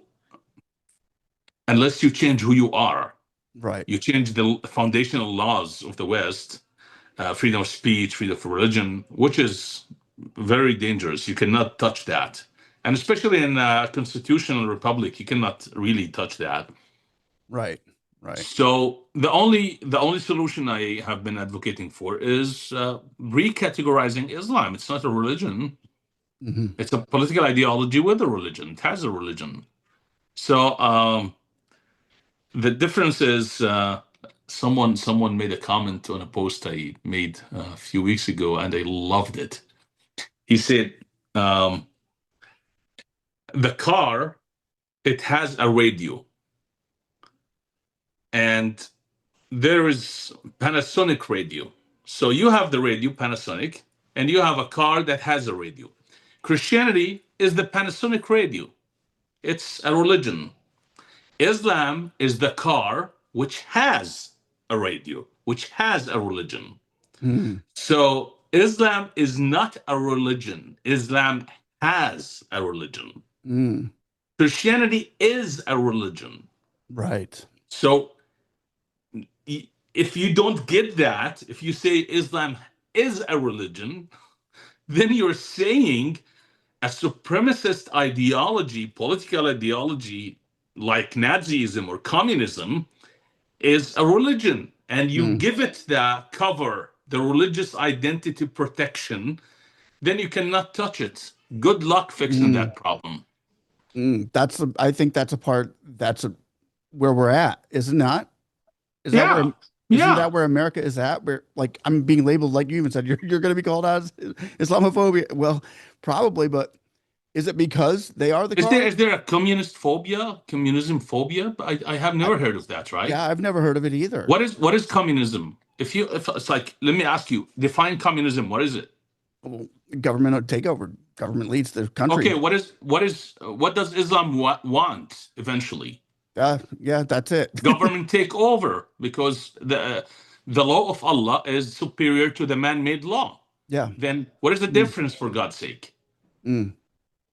Speaker 1: change who you are.
Speaker 2: Right.
Speaker 1: You change the foundational laws of the West, freedom of speech, freedom of religion, which is very dangerous. You cannot touch that. And especially in a constitutional republic, you cannot really touch that.
Speaker 2: Right. Right.
Speaker 1: So the only solution I have been advocating for is recategorizing Islam. It's not a religion.
Speaker 2: Hmm.
Speaker 1: It's a political ideology with a religion. It has a religion. So the difference is, someone made a comment on a post I made a few weeks ago, and I loved it. He said, um, the car, it has a radio, and there is Panasonic radio. So you have the radio Panasonic, and you have a car that has a radio. Christianity is the Panasonic radio. It's a religion. Islam is the car which has a radio, which has a religion.
Speaker 2: Hmm.
Speaker 1: So Islam is not a religion. Islam has a religion.
Speaker 2: Mm.
Speaker 1: Christianity is a religion.
Speaker 2: Right.
Speaker 1: So if you don't get that, if you say Islam is a religion, then you're saying a supremacist ideology, political ideology like Nazism or communism is a religion, and you
Speaker 2: Mm.
Speaker 1: give it the cover, the religious identity protection, then you cannot touch it. Good luck fixing
Speaker 2: Mm.
Speaker 1: that problem.
Speaker 2: Mm. I think that's a part. Where we're at, is it not? Is that where?
Speaker 1: Yeah,
Speaker 2: Isn't
Speaker 1: yeah.
Speaker 2: that where America is at? Where, like, I'm being labeled, like you even said, you're going to be called as Islamophobia. Well, probably, but is it because they are the
Speaker 1: Is there
Speaker 2: car?
Speaker 1: a communist phobia, communism phobia? I have
Speaker 2: I,
Speaker 1: never heard of that, right?
Speaker 2: yeah, I've never heard of it either.
Speaker 1: What is communism? If it's like, let me ask you, define communism. What is it?
Speaker 2: Well, government takeover. Government leads the country.
Speaker 1: Okay, what does Islam want eventually?
Speaker 2: Yeah, that's it.
Speaker 1: Government take over, because the law of Allah is superior to the man-made law.
Speaker 2: Yeah.
Speaker 1: Then what is the
Speaker 2: Mm.
Speaker 1: difference, for God's sake?
Speaker 2: Mm.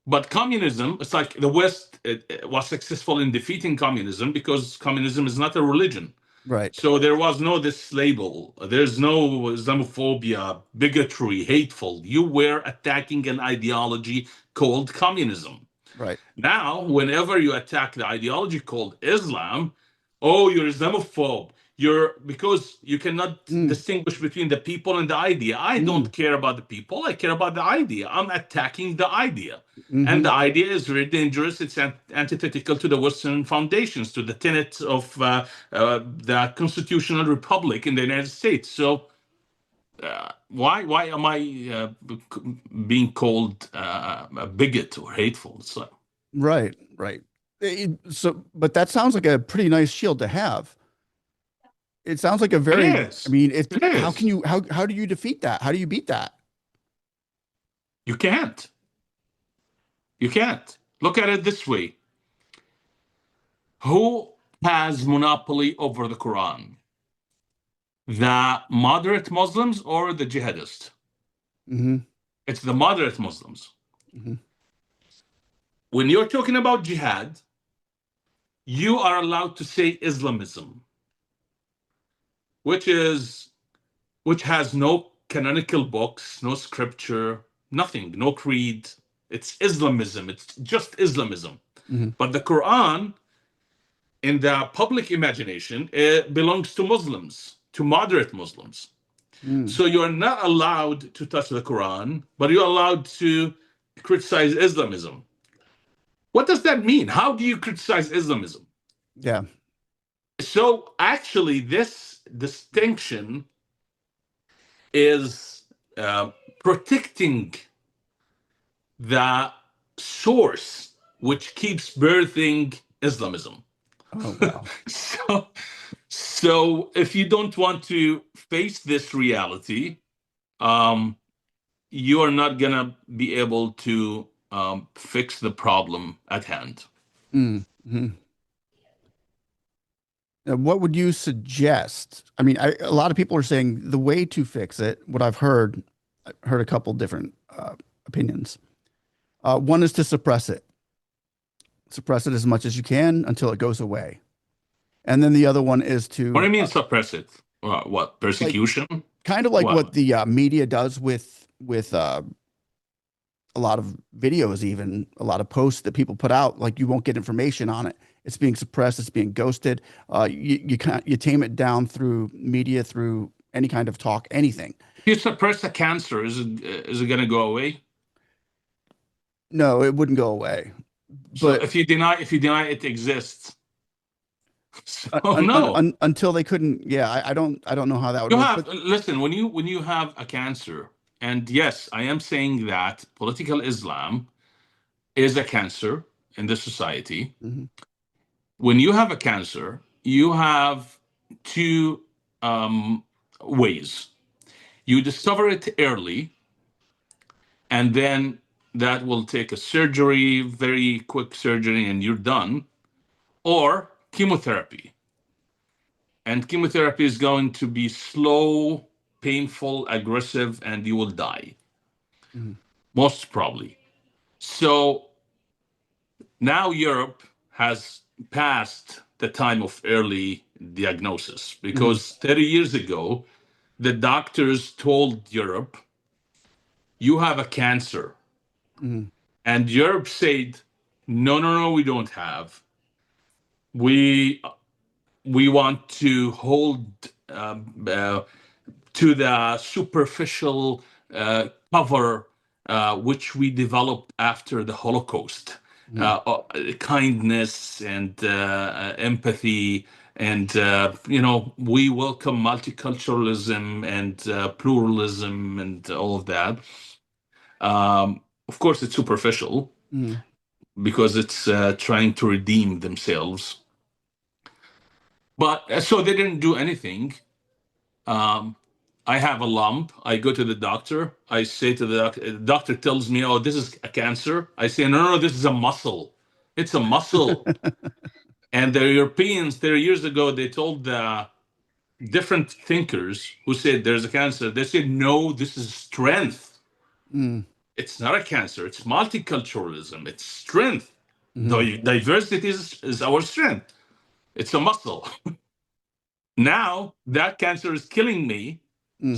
Speaker 1: But communism, it's like the West was successful in defeating communism because communism is not a religion.
Speaker 2: Right.
Speaker 1: So there was no this label. There's no Islamophobia, bigotry, hateful. You were attacking an ideology called communism.
Speaker 2: Right.
Speaker 1: Now, whenever you attack the ideology called Islam, oh, you're Islamophobe. You're, because you cannot
Speaker 2: Mm.
Speaker 1: distinguish between the people and the idea. I
Speaker 2: Mm.
Speaker 1: don't care about the people. I care about the idea. I'm attacking the idea. And
Speaker 2: Hmm.
Speaker 1: the idea is very dangerous. It's antithetical to the Western foundations, to the tenets of the constitutional republic in the United States. So why am I being called a bigot or hateful? So
Speaker 2: Right. Right. So, but that sounds like a pretty nice shield to have. It sounds like a
Speaker 1: it
Speaker 2: very, I
Speaker 1: is.
Speaker 2: mean, it's
Speaker 1: It
Speaker 2: how can
Speaker 1: is.
Speaker 2: you, how do you defeat that? How do you beat that?
Speaker 1: You can't. You can't. Look at it this way. Who has monopoly over the Quran? The moderate Muslims or the jihadists?
Speaker 2: Hmm.
Speaker 1: It's the moderate Muslims.
Speaker 2: Hmm.
Speaker 1: When you're talking about jihad, you are allowed to say Islamism, which has no canonical books, no scripture, nothing, no creed. It's Islamism. It's just Islamism.
Speaker 2: Hmm.
Speaker 1: But the Quran, in the public imagination, it belongs to Muslims, to moderate Muslims.
Speaker 2: Mm.
Speaker 1: So you're not allowed to touch the Quran, but you're allowed to criticize Islamism. What does that mean? How do you criticize Islamism?
Speaker 2: Yeah.
Speaker 1: So actually, this distinction is protecting the source which keeps birthing Islamism.
Speaker 2: Oh, wow.
Speaker 1: so, so if you don't want to face this reality, um, you are not gonna be able to fix the problem at hand.
Speaker 2: Mm-hmm. What would you suggest? I mean, a lot of people are saying the way to fix it, what I've heard a couple different opinions. One is to suppress it as much as you can until it goes away. And then the other one is
Speaker 1: What do
Speaker 2: to
Speaker 1: you mean suppress it? What
Speaker 2: like
Speaker 1: persecution?
Speaker 2: kind of like
Speaker 1: What?
Speaker 2: what the media does with a lot of videos, even a lot of posts that people put out. Like you won't get information on it. It's being suppressed. It's being ghosted. You can't you tame it down through media, through any kind of talk, anything.
Speaker 1: If you suppress a cancer, is it going to go away?
Speaker 2: No, it wouldn't go away.
Speaker 1: So
Speaker 2: But
Speaker 1: if you deny it exists, so no.
Speaker 2: until they couldn't, yeah, I don't know how that would
Speaker 1: You
Speaker 2: work.
Speaker 1: have
Speaker 2: But
Speaker 1: listen when you have a cancer, and yes, I am saying that political Islam is a cancer in the society.
Speaker 2: mhm,
Speaker 1: When you have a cancer, you have two um, ways. You discover it early, and then that will take a surgery, very quick surgery, and you're done, or chemotherapy. And chemotherapy is going to be slow, painful, aggressive, and you will die,
Speaker 2: mhm,
Speaker 1: most probably. So now Europe has passed the time of early diagnosis
Speaker 2: mhm,
Speaker 1: because 30 years ago, the doctors told Europe, you have a cancer.
Speaker 2: mhm,
Speaker 1: And Europe said, no, no, no, we don't have. We we want to hold to the superficial cover which we developed after the Holocaust.
Speaker 2: mhm.
Speaker 1: Kindness and empathy, and we welcome multiculturalism and pluralism and all of that. Of course, it's superficial
Speaker 2: Mhm.
Speaker 1: because it's trying to redeem themselves. But so they didn't do anything. Um, I have a lump. I go to the doctor. I say to the doctor tells me, "Oh, this is a cancer." I say, "No, no, no, this is a muscle. It's a muscle." And the Europeans, 30 years ago, they told the different thinkers who said there's a cancer. They said, "No, this is strength.
Speaker 2: Mhm,
Speaker 1: It's not a cancer. It's multiculturalism. It's strength.
Speaker 2: mhm,
Speaker 1: Diversity is our strength. It's a muscle." Now that cancer is killing me,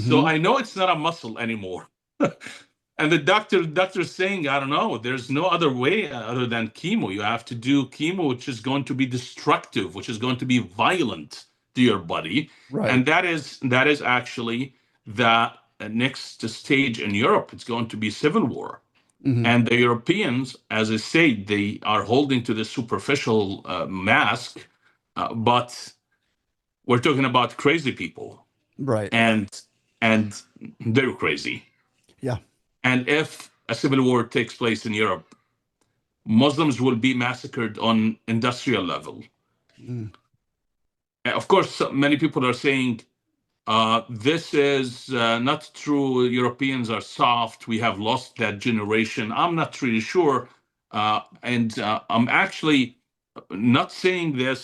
Speaker 1: so
Speaker 2: mhm.
Speaker 1: I know it's not a muscle anymore. And the doctor's saying, I don't know, there's no other way other than chemo. You have to do chemo, which is going to be destructive, which is going to be violent to your body.
Speaker 2: Right.
Speaker 1: And that is actually the next stage in Europe. It's going to be civil war.
Speaker 2: Mhm.
Speaker 1: And the Europeans, as I say, they are holding to the superficial mask, but we're talking about crazy people,
Speaker 2: Right.
Speaker 1: and and they're crazy.
Speaker 2: Yeah.
Speaker 1: And if a civil war takes place in Europe, Muslims will be massacred on industrial level.
Speaker 2: Mm.
Speaker 1: Of course, many people are saying this is not true. Europeans are soft. We have lost that generation. I'm not really sure, and I'm actually not saying this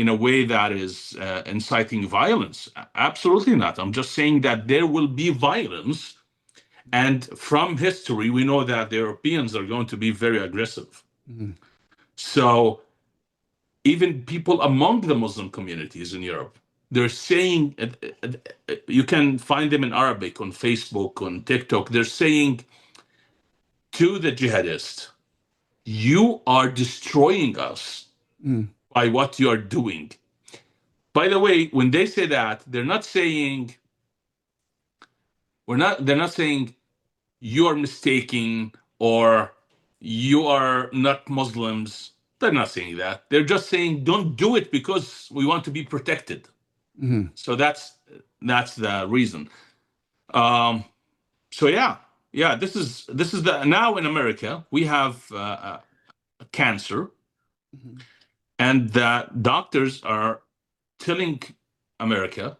Speaker 1: in a way that is inciting violence. Absolutely not. I'm just saying that there will be violence. And from history, we know that the Europeans are going to be very aggressive.
Speaker 2: Mhm.
Speaker 1: So even people among the Muslim communities in Europe, they're saying, you can find them in Arabic on Facebook, on TikTok. They're saying, to the jihadists, you are destroying us
Speaker 2: Mm,
Speaker 1: by what you are doing. By the way, when they say that, they're not saying you are mistaken or you are not Muslims. They're not saying that. They're just saying don't do it because we want to be protected.
Speaker 2: mm,
Speaker 1: So that's the reason. Um, so yeah. This is the now in America we have cancer,
Speaker 2: mm,
Speaker 1: and the doctors are telling America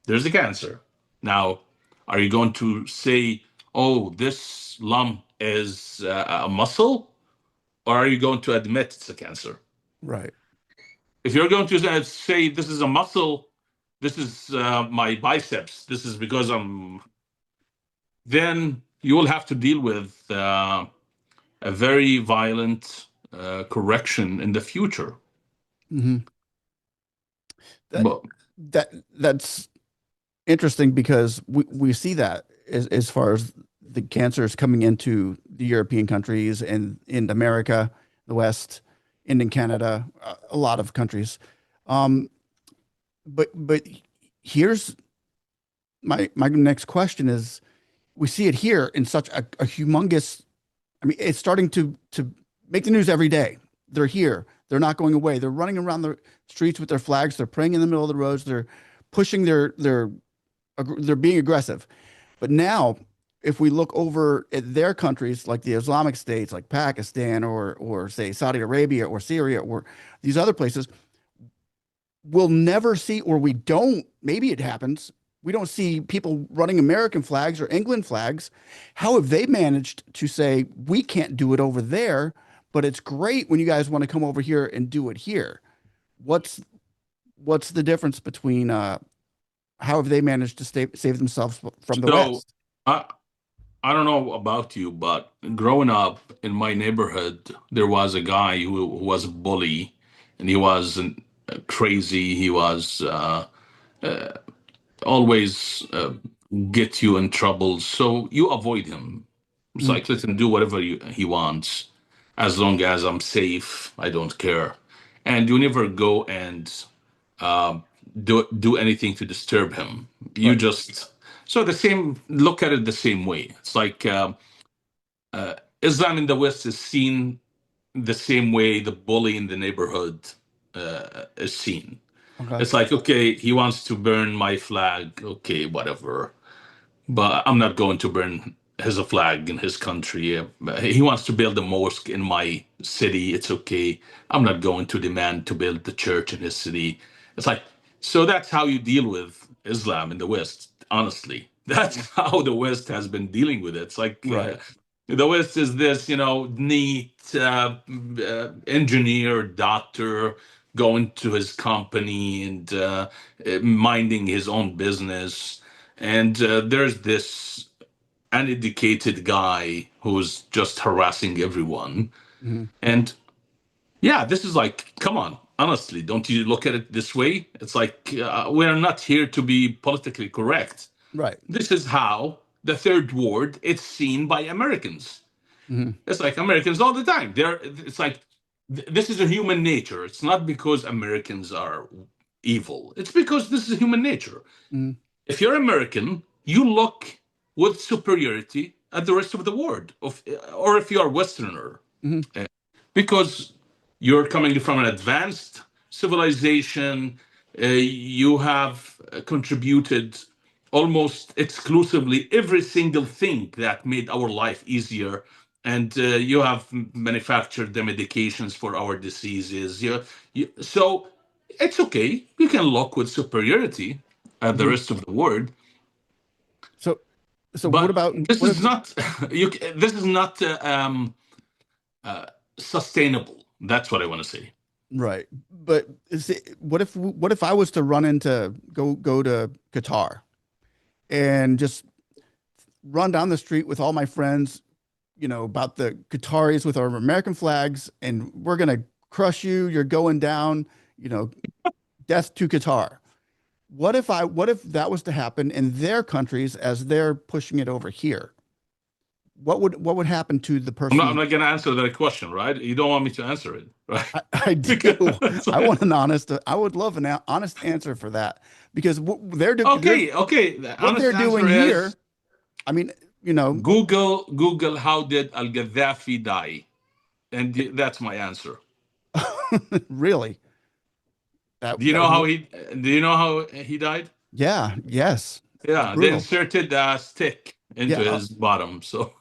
Speaker 1: there's a cancer. Now, are you going to say, oh, this lump is a muscle, or are you going to admit it's a cancer?
Speaker 2: right.
Speaker 1: If you're going to say this is a muscle, this is my biceps, this is because I'm, then you will have to deal with a very violent correction in the future.
Speaker 2: Hmm. That
Speaker 1: But
Speaker 2: that's interesting because we see that as far as the cancers coming into the European countries and in America, the West, and in Canada, a lot of countries. Um, but here's my next question is we see it here in such a humongous. I mean, it's starting to make the news every day. They're here. They're not going away. They're running around the streets with their flags. They're praying in the middle of the roads. They're pushing they're being aggressive. But now, if we look over at their countries, like the Islamic states, like Pakistan or say Saudi Arabia or Syria or these other places, we'll never see, or we don't. Maybe it happens. We don't see people running American flags or England flags. How have they managed to say we can't do it over there, but it's great when you guys want to come over here and do it here? What's what's the difference between how have they managed to save themselves from the
Speaker 1: so
Speaker 2: West?
Speaker 1: I I don't know about you, but growing up in my neighborhood, there was a guy who was a bully, and he was crazy. He was always get you in trouble, so you avoid him. It's
Speaker 2: Mm,
Speaker 1: like let him do whatever he wants, as long as I'm safe. I don't care, and you never go and do anything to disturb him. You
Speaker 2: right.
Speaker 1: just so the same look at it the same way. It's like. Islam in the West is seen the same way the bully in the neighborhood is seen.
Speaker 2: Okay.
Speaker 1: It's like, okay, he wants to burn my flag. Okay, whatever. But I'm not going to burn his flag in his country. He wants to build a mosque in my city. It's okay. I'm not going to demand to build the church in his city. It's like, so that's how you deal with Islam in the West, honestly. That's how the West has been dealing with it. It's like
Speaker 2: Right.
Speaker 1: the West is this, neat engineer, doctor going to his company and minding his own business. And there's this uneducated guy who's just harassing everyone.
Speaker 2: Mhm.
Speaker 1: And yeah, this is like, come on, honestly, don't you look at it this way? It's like, we're not here to be politically correct.
Speaker 2: Right.
Speaker 1: This is how the third ward is seen by Americans.
Speaker 2: Mhm.
Speaker 1: It's like Americans all the time. It's like this is a human nature. It's not because Americans are evil. It's because this is human nature.
Speaker 2: Mhm.
Speaker 1: If you're American, you look with superiority at the rest of the world, or if you are Westerner,
Speaker 2: Mhm.
Speaker 1: because you're coming from an advanced civilization. You have contributed almost exclusively every single thing that made our life easier. And you have manufactured the medications for our diseases. So it's okay. You can look with superiority at the
Speaker 2: Mhm.
Speaker 1: rest of the world,
Speaker 2: So so what
Speaker 1: but
Speaker 2: about
Speaker 1: this
Speaker 2: what
Speaker 1: is
Speaker 2: if
Speaker 1: not this is not sustainable. That's what I want to say.
Speaker 2: right? But what if I was to run into go to Qatar and just run down the street with all my friends, about the Qataris with our American flags, and we're gonna crush you. You're going down. You know, death to Qatar. What if that was to happen in their countries as they're pushing it over here? what would happen to the
Speaker 1: I'm
Speaker 2: person
Speaker 1: not. I'm
Speaker 2: who
Speaker 1: not going to answer that question, right? You don't want me to answer it, right?
Speaker 2: I do.
Speaker 1: Because
Speaker 2: I want an honest. I would love an honest answer for that because they're
Speaker 1: okay, okay. The
Speaker 2: what
Speaker 1: honest
Speaker 2: they're
Speaker 1: answer
Speaker 2: doing here.
Speaker 1: is
Speaker 2: I mean, you know,
Speaker 1: Google. How did Al Gaddafi die? And that's my answer.
Speaker 2: really, that
Speaker 1: Do you
Speaker 2: that
Speaker 1: know
Speaker 2: was
Speaker 1: how he? Do you know how he died?
Speaker 2: yeah, yes, it's
Speaker 1: Yeah, they
Speaker 2: brutal.
Speaker 1: inserted a stick
Speaker 2: Yeah,
Speaker 1: into his bottom. So,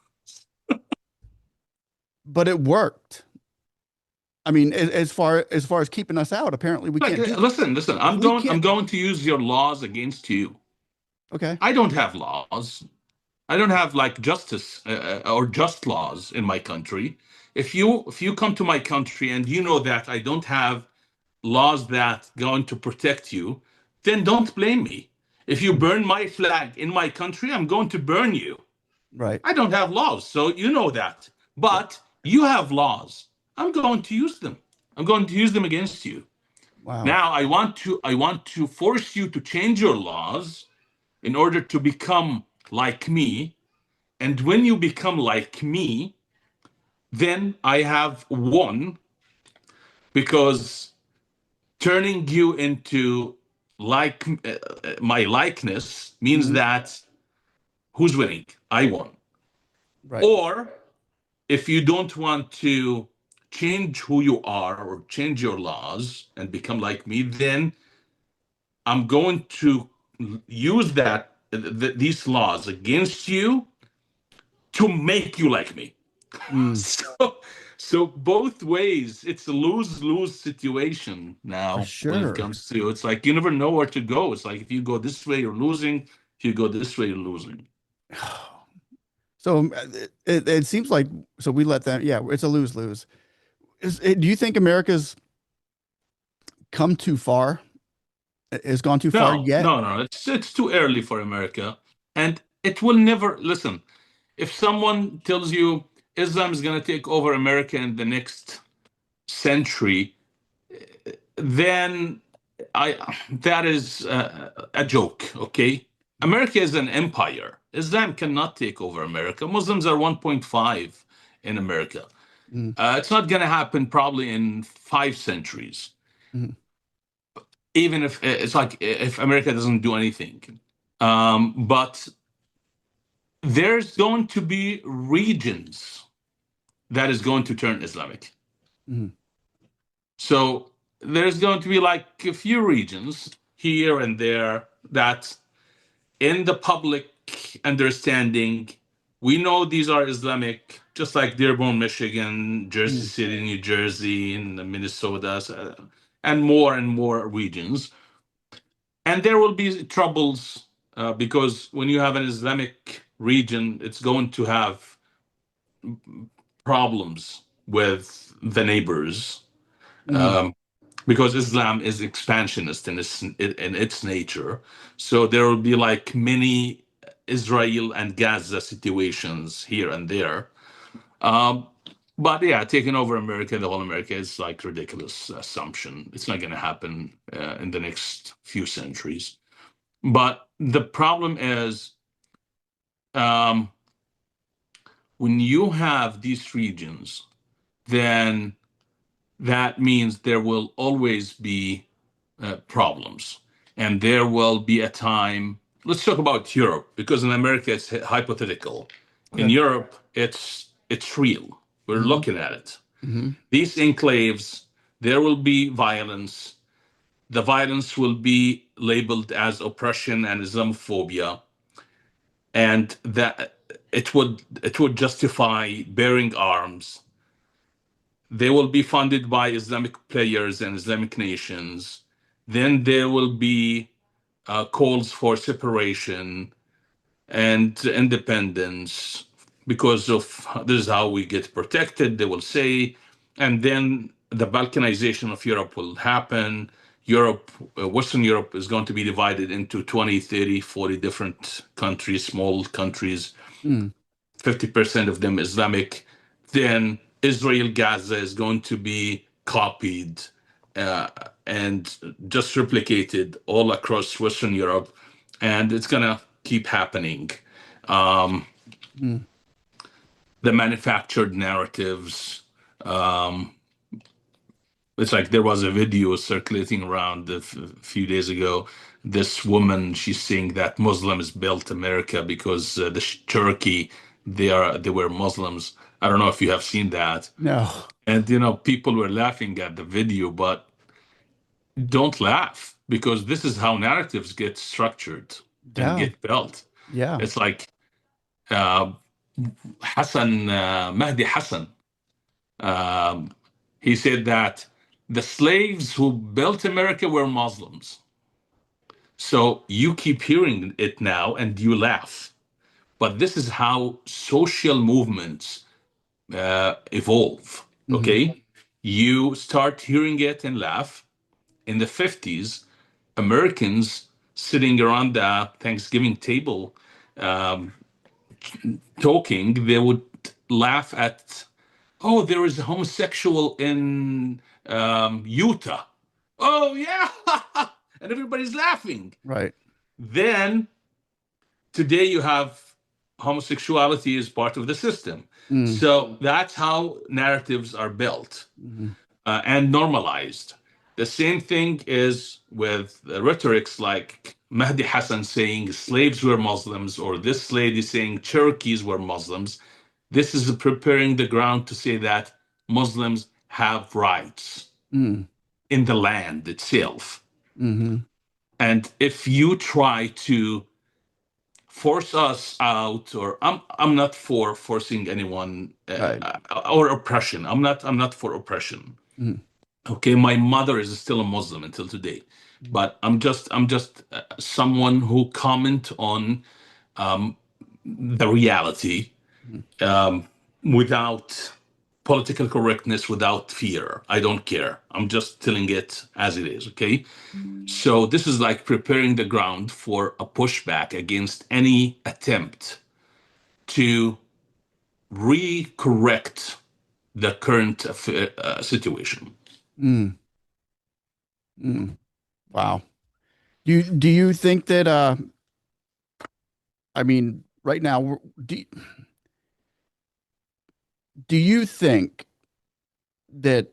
Speaker 2: but it worked. I mean, as far as keeping us out, apparently we
Speaker 1: like,
Speaker 2: can't do.
Speaker 1: listen.
Speaker 2: If
Speaker 1: I'm
Speaker 2: we
Speaker 1: going. I'm
Speaker 2: can't,
Speaker 1: going to use your laws against you.
Speaker 2: okay,
Speaker 1: I don't have laws. I don't have like justice or just laws in my country. If you come to my country and you know that I don't have laws that going to protect you, then don't blame me. If you burn my flag in my country, I'm going to burn you.
Speaker 2: right,
Speaker 1: I don't have laws, so you know that.
Speaker 2: yeah,
Speaker 1: But you have laws. I'm going to use them. I'm going to use them against you.
Speaker 2: wow,
Speaker 1: Now I want to force you to change your laws in order to become like me. And when you become like me, then I have won because turning you into like my likeness means
Speaker 2: hmm
Speaker 1: that who's winning? I won.
Speaker 2: right,
Speaker 1: Or if you don't want to change who you are or change your laws and become like me, then I'm going to use these laws against you to make you like me.
Speaker 2: mm,
Speaker 1: So, so both ways, it's a lose-lose situation
Speaker 2: for
Speaker 1: now when it
Speaker 2: sure.
Speaker 1: comes to it's like you never know where to go. It's like if you go this way, you're losing. If you go this way, you're losing.
Speaker 2: So it seems like so we let them. Yeah, it's a lose lose. Do you think America's come too far? Has gone too far
Speaker 1: No,
Speaker 2: yet?
Speaker 1: no, no. It's too early for America, and it will never listen. If someone tells you Islam is going to take over America in the next century, then I that is a joke. Okay, America is an empire. Islam cannot take over America. Muslims are 1.5 in America.
Speaker 2: Mm-hmm.
Speaker 1: It's not going to happen probably in 5 centuries.
Speaker 2: Mm-hmm.
Speaker 1: Even if it's like if America doesn't do anything, but there's going to be regions that is going to turn Islamic.
Speaker 2: Mm-hmm.
Speaker 1: So there's going to be like a few regions here and there that in the public understanding, we know these are Islamic, just like Dearborn, Michigan, Jersey
Speaker 2: Mm-hmm.
Speaker 1: City, New Jersey, and Minnesota, and more regions. And there will be troubles because when you have an Islamic region, it's going to have problems with the neighbors
Speaker 2: Mm-hmm.
Speaker 1: because Islam is expansionist in its nature. So there will be like many Israel and Gaza situations here and there. Um, but yeah, taking over America, the whole America, is like ridiculous assumption. It's not going to happen in the next few centuries. But the problem is um, when you have these regions, then that means there will always be problems. And there will be a time. Let's talk about Europe because in America it's hypothetical. In
Speaker 2: Okay.
Speaker 1: Europe, it's real. We're
Speaker 2: Mm-hmm.
Speaker 1: looking at it.
Speaker 2: Mm-hmm.
Speaker 1: These enclaves, there will be violence. The violence will be labeled as oppression and Islamophobia, and that it would justify bearing arms. They will be funded by Islamic players and Islamic nations. Then there will be calls for separation and independence because of this is how we get protected, they will say. And then the Balkanization of Europe will happen. Europe, Western Europe is going to be divided into 20, 30, 40 different countries, small countries,
Speaker 2: Mm-hmm.
Speaker 1: 50% of them Islamic. Then Israel, Gaza is going to be copied uh, and just replicated all across Western Europe. And it's going to keep happening. Um, the manufactured narratives. Um, it's like there was a video circulating around a few days ago. This woman, she's saying that Muslims built America because the Cherokee, they were Muslims. I don't know if you have seen that.
Speaker 2: No.
Speaker 1: And people were laughing at the video, but don't laugh because this is how narratives get structured and
Speaker 2: Yeah.
Speaker 1: get built.
Speaker 2: Yeah.
Speaker 1: It's like uh, Mahdi Hassan. Um, he said that the slaves who built America were Muslims. So you keep hearing it now and you laugh. But this is how social movements evolve.
Speaker 2: Hmm.
Speaker 1: Okay. You start hearing it and laugh. In the 50s, Americans sitting around the Thanksgiving table um, talking, they would laugh at, oh, there is a homosexual in Utah. Oh, yeah. And everybody's laughing.
Speaker 2: Right.
Speaker 1: Then today you have homosexuality is part of the system.
Speaker 2: Mm.
Speaker 1: So that's how narratives are built
Speaker 2: Hmm.
Speaker 1: and normalized. The same thing is with rhetorics like Mahdi Hassan saying slaves were Muslims, or this lady saying Cherokees were Muslims. This is preparing the ground to say that Muslims have rights
Speaker 2: Mm.
Speaker 1: in the land itself.
Speaker 2: Hmm.
Speaker 1: And if you try to force us out, or I'm not for forcing anyone
Speaker 2: Right.
Speaker 1: or oppression. I'm not for oppression.
Speaker 2: Mm.
Speaker 1: Okay, my mother is still a Muslim until today, but I'm just someone who comment on the reality
Speaker 2: Mm.
Speaker 1: without political correctness, without fear. I don't care. I'm just telling it as it is. Okay, so this is like preparing the ground for a pushback against any attempt to re-correct the current situation.
Speaker 2: Mm. Mm. Wow. Do you think that I mean right now do you think that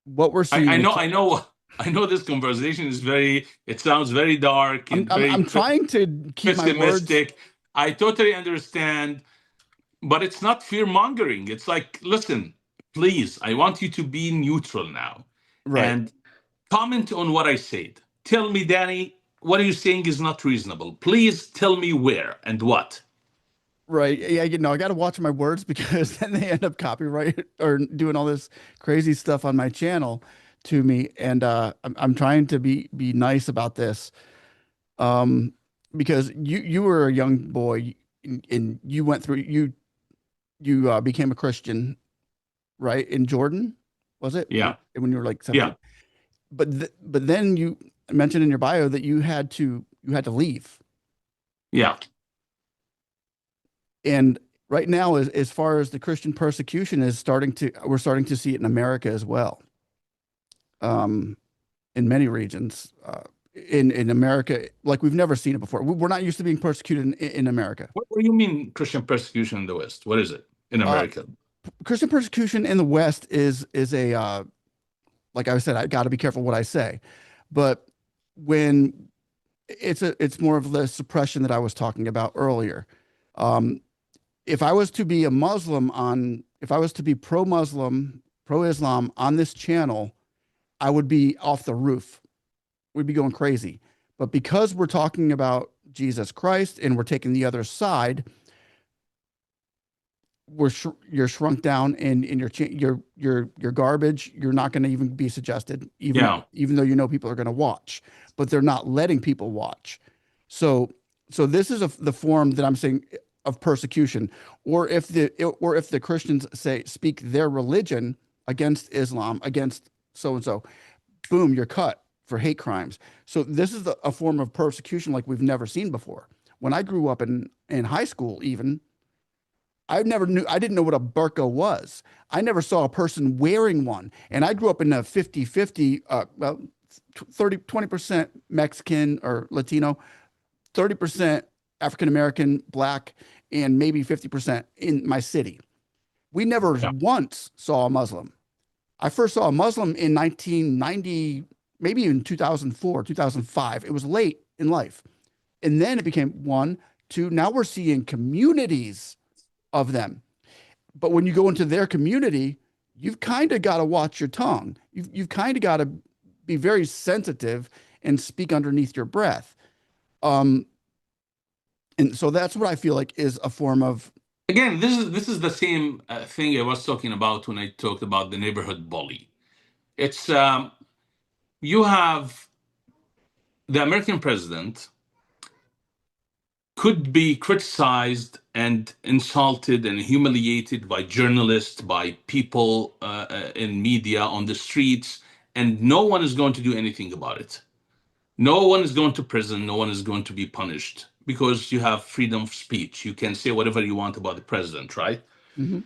Speaker 2: what we're
Speaker 1: I,
Speaker 2: seeing
Speaker 1: I
Speaker 2: in
Speaker 1: know, I know, I know. This conversation is very. It sounds very dark
Speaker 2: I'm
Speaker 1: and
Speaker 2: I'm
Speaker 1: very
Speaker 2: I'm trying to keep my words
Speaker 1: pessimistic. I totally understand, but it's not fear mongering. It's like, listen, please, I want you to be neutral now
Speaker 2: right.
Speaker 1: and comment on what I said. Tell me, Danny, what are you saying is not reasonable? Please tell me where and what.
Speaker 2: Right. Yeah, I got to watch my words because then they end up copyright or doing all this crazy stuff on my channel to me. And I'm trying to be nice about this. Um, because you were a young boy and you went through you became a Christian, right? In Jordan, was it?
Speaker 1: Yeah,
Speaker 2: When you were like
Speaker 1: yeah,
Speaker 2: 17. But then you mentioned in your bio that you had to leave.
Speaker 1: yeah.
Speaker 2: And right now, as far as the Christian persecution is we're starting to see it in America as well. Um, in many regions, in America, like we've never seen it before. We're not used to being persecuted in America.
Speaker 1: What do you mean Christian persecution in the West? What is it in
Speaker 2: Uh,
Speaker 1: America?
Speaker 2: Christian persecution in the West is a like I said, I got to be careful what I say, but when it's more of the suppression that I was talking about earlier. Um, if I was to be a if I was to be pro-Muslim, pro-Islam on this channel, I would be off the roof. We'd be going crazy. But because we're talking about Jesus Christ and we're taking the other side, you're shrunk down in your garbage. You're not going to even be suggested,
Speaker 1: Yeah,
Speaker 2: even though people are going to watch, but they're not letting people watch. So this is the form that I'm saying of persecution, or if the Christians speak their religion against Islam, against so and so, boom, you're cut for hate crimes. So this is a form of persecution like we've never seen before. When I grew up in high school, even I didn't know what a burqa was. I never saw a person wearing one. And I grew up in a 50-50, well, 20% Mexican or Latino, 30% African American, black, and maybe 50% in my city. We never
Speaker 1: Yeah.
Speaker 2: once saw a Muslim. I first saw a Muslim in 1990, maybe in 2004, 2005. It was late in life. And then it became one, two. Now we're seeing communities of them. But when you go into their community, you've kind of got to watch your tongue. You've kind of got to be very sensitive and speak underneath your breath. Um, and so that's what I feel like is a form of.
Speaker 1: Again, this is the same thing I was talking about when I talked about the neighborhood bully. It's you have the American president could be criticized and insulted and humiliated by journalists, by people in media on the streets, and no one is going to do anything about it. No one is going to prison. No one is going to be punished because you have freedom of speech. You can say whatever you want about the president, right?
Speaker 2: Mhm.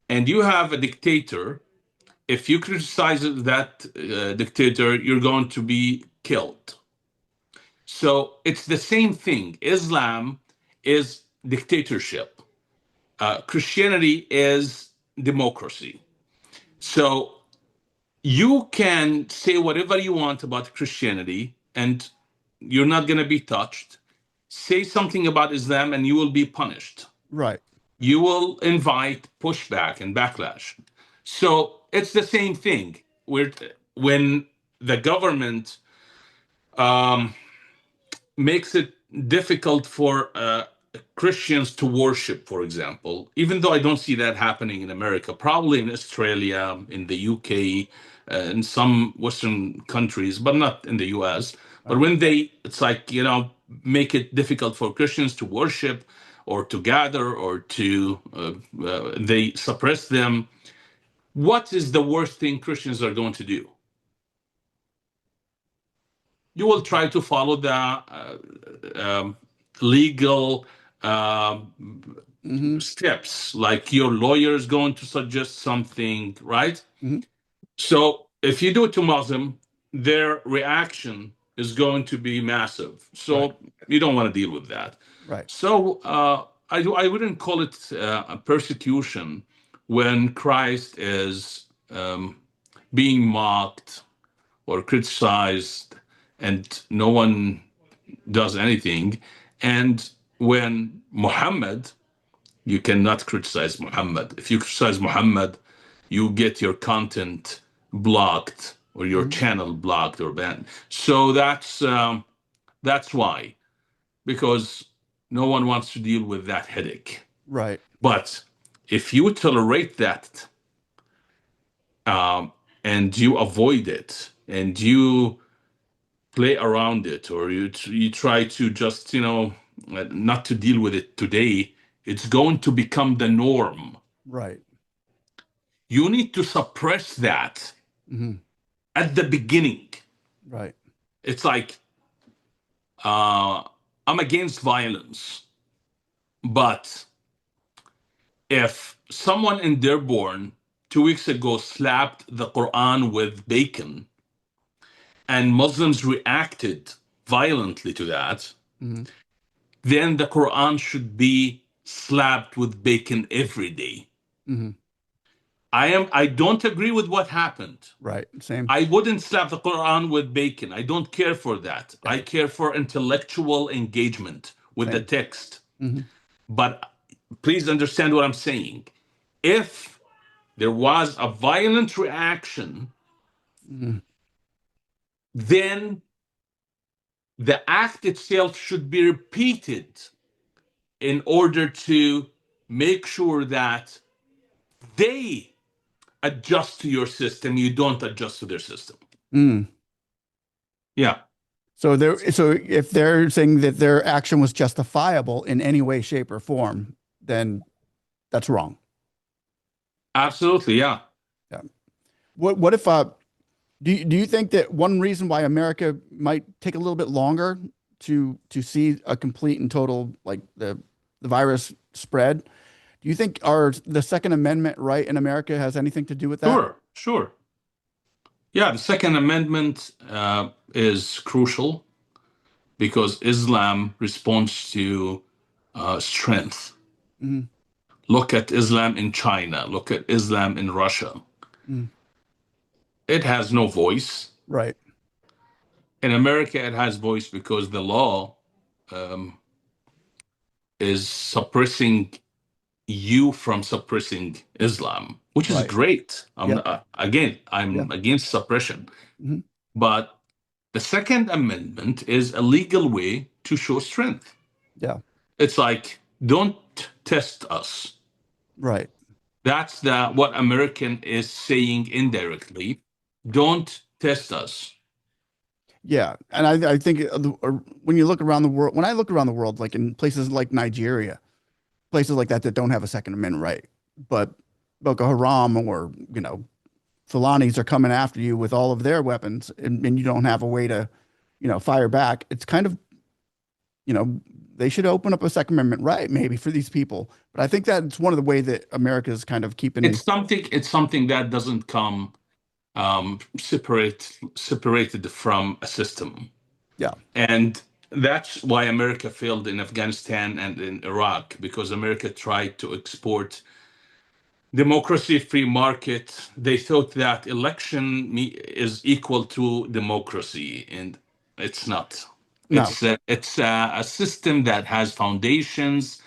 Speaker 1: And you have a dictator. If you criticize that dictator, you're going to be killed. So it's the same thing. Islam is dictatorship. Christianity is democracy. So you can say whatever you want about Christianity and you're not going to be touched. Say something about Islam and you will be punished.
Speaker 2: Right.
Speaker 1: You will invite pushback and backlash. So it's the same thing. When the government um, makes it difficult for Christians to worship, for example, even though I don't see that happening in America, probably in Australia, in the UK, in some Western countries, but not in the US. But
Speaker 2: Right.
Speaker 1: when it's like, make it difficult for Christians to worship or to gather or they suppress them. What is the worst thing Christians are going to do? You will try to follow the legal uh,
Speaker 2: Hmm.
Speaker 1: steps, like your lawyer is going to suggest something, right?
Speaker 2: Hmm.
Speaker 1: So if you do it to Muslim, their reaction is going to be massive.
Speaker 2: Right.
Speaker 1: So you don't want to deal with that.
Speaker 2: Right.
Speaker 1: So I wouldn't call it a persecution when Christ is being mocked or criticized and no one does anything. And when Muhammad, you cannot criticize Muhammad. If you criticize Muhammad, you get your content blocked or your
Speaker 2: Hmm.
Speaker 1: channel blocked or banned. So that's why, because no one wants to deal with that headache.
Speaker 2: Right.
Speaker 1: But if you tolerate that and you avoid it and you play around it or you try to just not to deal with it today, it's going to become the norm.
Speaker 2: Right.
Speaker 1: You need to suppress that
Speaker 2: Hmm.
Speaker 1: at the beginning.
Speaker 2: Right.
Speaker 1: It's like uh, I'm against violence, but if someone in Dearborn 2 weeks ago slapped the Quran with bacon and Muslims reacted violently to that,
Speaker 2: Hmm.
Speaker 1: then the Quran should be slapped with bacon every day.
Speaker 2: Hmm.
Speaker 1: I don't agree with what happened.
Speaker 2: Right. Same.
Speaker 1: I wouldn't slap the Quran with bacon. I don't care for that.
Speaker 2: Yeah.
Speaker 1: I care for intellectual engagement with the
Speaker 2: Same.
Speaker 1: text.
Speaker 2: Hmm.
Speaker 1: But please understand what I'm saying. If there was a violent reaction,
Speaker 2: Hmm.
Speaker 1: then the act itself should be repeated in order to make sure that they adjust to your system, you don't adjust to their system.
Speaker 2: Mm.
Speaker 1: Yeah,
Speaker 2: So if they're saying that their action was justifiable in any way, shape, or form, then that's wrong.
Speaker 1: absolutely. Yeah.
Speaker 2: Yeah. What if do you think that one reason why America might take a little bit longer to see a complete and total, like, the virus spread? Do you think the Second Amendment right in America has anything to do with that?
Speaker 1: Sure, sure. Yeah, the Second Amendment is crucial because Islam responds to strength.
Speaker 2: Mm,
Speaker 1: Look at Islam in China. Look at Islam in Russia.
Speaker 2: mm,
Speaker 1: It has no voice.
Speaker 2: right.
Speaker 1: In America, it has voice because the law um, is suppressing you from suppressing Islam, which is
Speaker 2: Right.
Speaker 1: great.
Speaker 2: Yeah.
Speaker 1: Again,
Speaker 2: Yeah.
Speaker 1: I'm against suppression,
Speaker 2: Hmm.
Speaker 1: but the Second Amendment is a legal way to show strength.
Speaker 2: Yeah.
Speaker 1: It's like, don't test us.
Speaker 2: Right.
Speaker 1: That's what American is saying indirectly. Don't test us.
Speaker 2: Yeah. And I think when you look around the world, when I look around the world, like in places like Nigeria, places like that don't have a Second Amendment right, but Boko Haram or, Fulanis are coming after you with all of their weapons, and you don't have a way to, fire back. It's kind of, you know, they should open up a Second Amendment right maybe for these people. But I think that's one of the way that America is kind of keeping.
Speaker 1: It's something that doesn't come separated from a system.
Speaker 2: Yeah.
Speaker 1: And that's why America failed in Afghanistan and in Iraq, because America tried to export democracy, free market. They thought that election is equal to democracy, and it's not.
Speaker 2: No.
Speaker 1: It's a system that has foundations,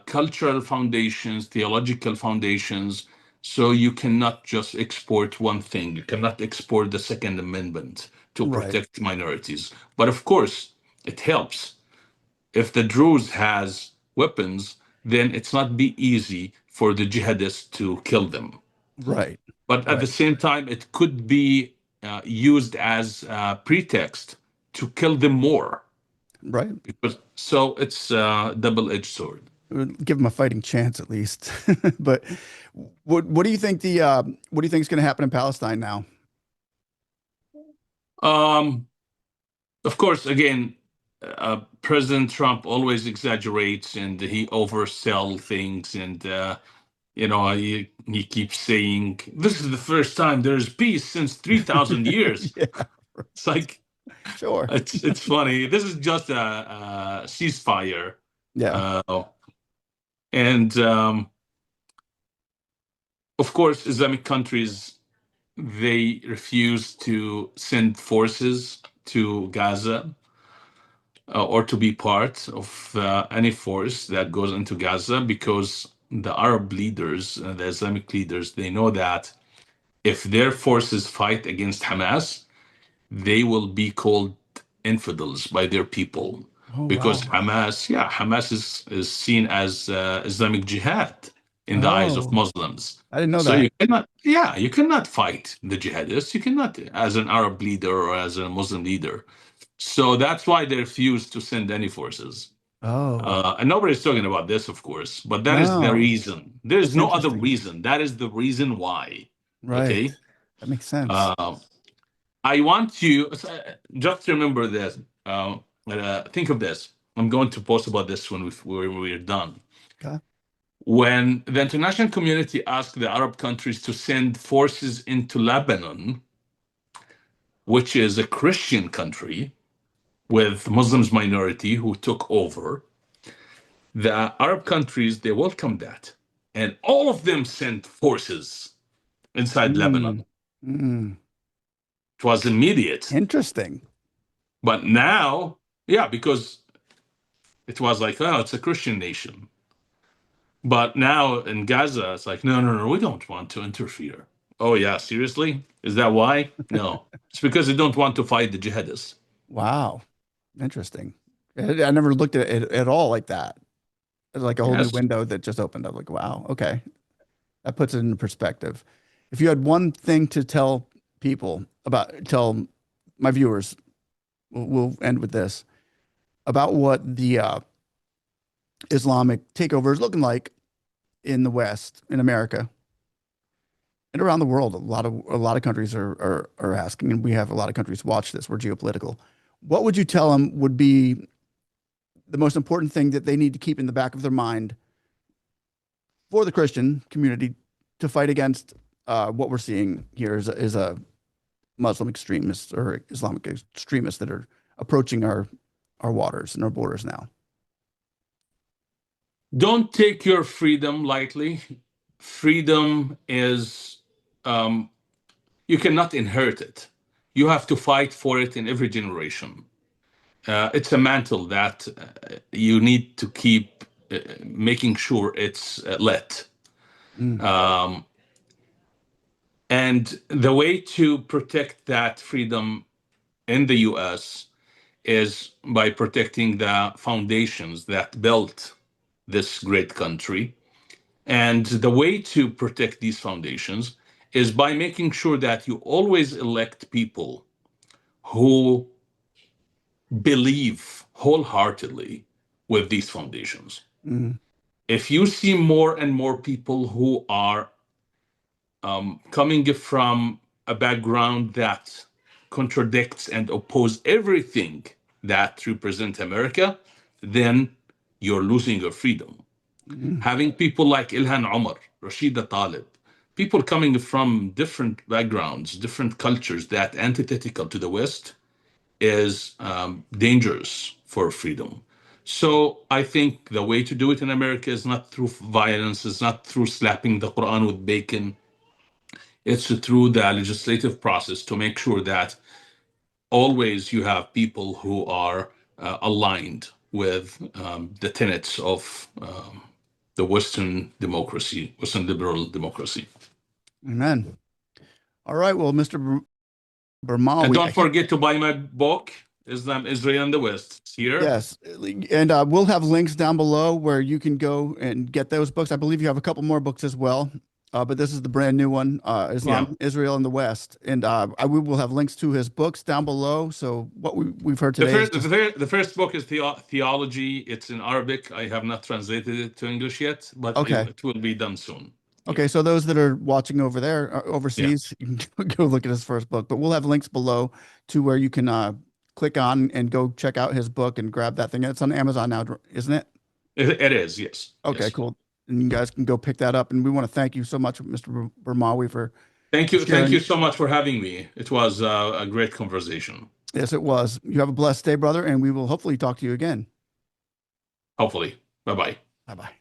Speaker 1: cultural foundations, theological foundations. So you cannot just export one thing. You cannot export the Second Amendment to
Speaker 2: Right.
Speaker 1: protect minorities. But of course, it helps. If the Druze has weapons, then it's not be easy for the jihadists to kill them.
Speaker 2: Right.
Speaker 1: But at the
Speaker 2: Right.
Speaker 1: same time, it could be used as a pretext to kill them more.
Speaker 2: Right.
Speaker 1: Because, so it's a double-edged sword.
Speaker 2: Give them a fighting chance at least. But what do you think what do you think is going to happen in Palestine now?
Speaker 1: Um, of course, again, President Trump always exaggerates and he oversell things, and he keeps saying this is the first time there's peace since 3,000 years.
Speaker 2: Yeah.
Speaker 1: It's like
Speaker 2: Sure.
Speaker 1: it's funny. This is just a ceasefire,
Speaker 2: Yeah.
Speaker 1: uh, and of course, Islamic countries, they refuse to send forces to Gaza, or to be part of any force that goes into Gaza, because the Arab leaders, the Islamic leaders, they know that if their forces fight against Hamas, they will be called infidels by their people,
Speaker 2: Oh
Speaker 1: because
Speaker 2: wow.
Speaker 1: Hamas is seen as Islamic jihad in the eyes of
Speaker 2: Oh,
Speaker 1: Muslims.
Speaker 2: I didn't know
Speaker 1: So
Speaker 2: that.
Speaker 1: you cannot fight the jihadists. You cannot, as an Arab leader or as a Muslim leader. So that's why they refuse to send any forces.
Speaker 2: Oh,
Speaker 1: And nobody's talking about this, of course, but that is the
Speaker 2: no.
Speaker 1: reason. There is
Speaker 2: That's
Speaker 1: no other
Speaker 2: interesting.
Speaker 1: reason. That is the reason why.
Speaker 2: Right.
Speaker 1: Okay.
Speaker 2: That makes sense.
Speaker 1: Uh, I want you just remember this. Think of this. I'm going to post about this when we're done.
Speaker 2: Okay.
Speaker 1: When the international community asked the Arab countries to send forces into Lebanon, which is a Christian country with Muslims minority who took over, the Arab countries, they welcomed that. And all of them sent forces inside
Speaker 2: Mm,
Speaker 1: Lebanon.
Speaker 2: mm.
Speaker 1: It was immediate.
Speaker 2: Interesting.
Speaker 1: But now, yeah, because it was like, oh, it's a Christian nation. But now in Gaza, it's like, no, no, no, we don't want to interfere. Oh, yeah, seriously? Is that why? No. It's because they don't want to fight the jihadists.
Speaker 2: Wow. Interesting. I never looked at it at all like that. It's like a whole new
Speaker 1: Yes.
Speaker 2: window that just opened up. Like, wow, okay. That puts it into perspective. If you had one thing to tell people tell my viewers, we'll end with this about what the Islamic takeover is looking like in the West, in America, and around the world. A lot of countries are asking, and we have a lot of countries watch this. We're geopolitical. What would you tell them would be the most important thing that they need to keep in the back of their mind for the Christian community to fight against what we're seeing here is a Muslim extremists or Islamic extremists that are approaching our waters and our borders now?
Speaker 1: Don't take your freedom lightly. Freedom is, um, you cannot inherit it. You have to fight for it in every generation. It's a mantle that you need to keep making sure it's lit.
Speaker 2: Mm,
Speaker 1: And the way to protect that freedom in the US is by protecting the foundations that built this great country. And the way to protect these foundations is by making sure that you always elect people who believe wholeheartedly with these foundations.
Speaker 2: mm,
Speaker 1: If you see more and more people who are coming from a background that contradicts and oppose everything that represent America, then you're losing your freedom.
Speaker 2: mm,
Speaker 1: Having people like Ilhan Omar, Rashida Talib, people coming from different backgrounds, different cultures that antithetical to the West is dangerous for freedom. So I think the way to do it in America is not through violence, is not through slapping the Quran with bacon. It's through the legislative process to make sure that always you have people who are aligned with the tenets of the Western democracy, Western liberal democracy.
Speaker 2: amen. All right. Well, Mr.
Speaker 1: And
Speaker 2: Bermawi,
Speaker 1: don't forget to buy my book, Islam, Israel, and the West. It's here.
Speaker 2: yes, and we'll have links down below where you can go and get those books. I believe you have a couple more books as well, but this is the brand new one,
Speaker 1: Yeah.
Speaker 2: Islam, Israel, and the West. And we will have links to his books down below. So what we've heard
Speaker 1: The
Speaker 2: today is
Speaker 1: first,
Speaker 2: just
Speaker 1: the first book is theology. It's in Arabic. I have not translated it to English yet, but
Speaker 2: okay.
Speaker 1: it will be done soon. Yeah.
Speaker 2: Okay, so those that are watching over there,
Speaker 1: Yeah.
Speaker 2: overseas, you can go look at his first book. But we'll have links below to where you can click on and go check out his book and grab that thing. It's on Amazon now, isn't it?
Speaker 1: It is. Yes.
Speaker 2: Okay,
Speaker 1: Yes.
Speaker 2: cool. And you guys can go pick that up. And we want to thank you so much, Mr. Bermawi, for
Speaker 1: Thank you. Thank you
Speaker 2: sharing.
Speaker 1: so much for having me. It was a great conversation.
Speaker 2: Yes, it was. You have a blessed day, brother, and we will hopefully talk to you again.
Speaker 1: Hopefully. Bye bye.
Speaker 2: Bye bye.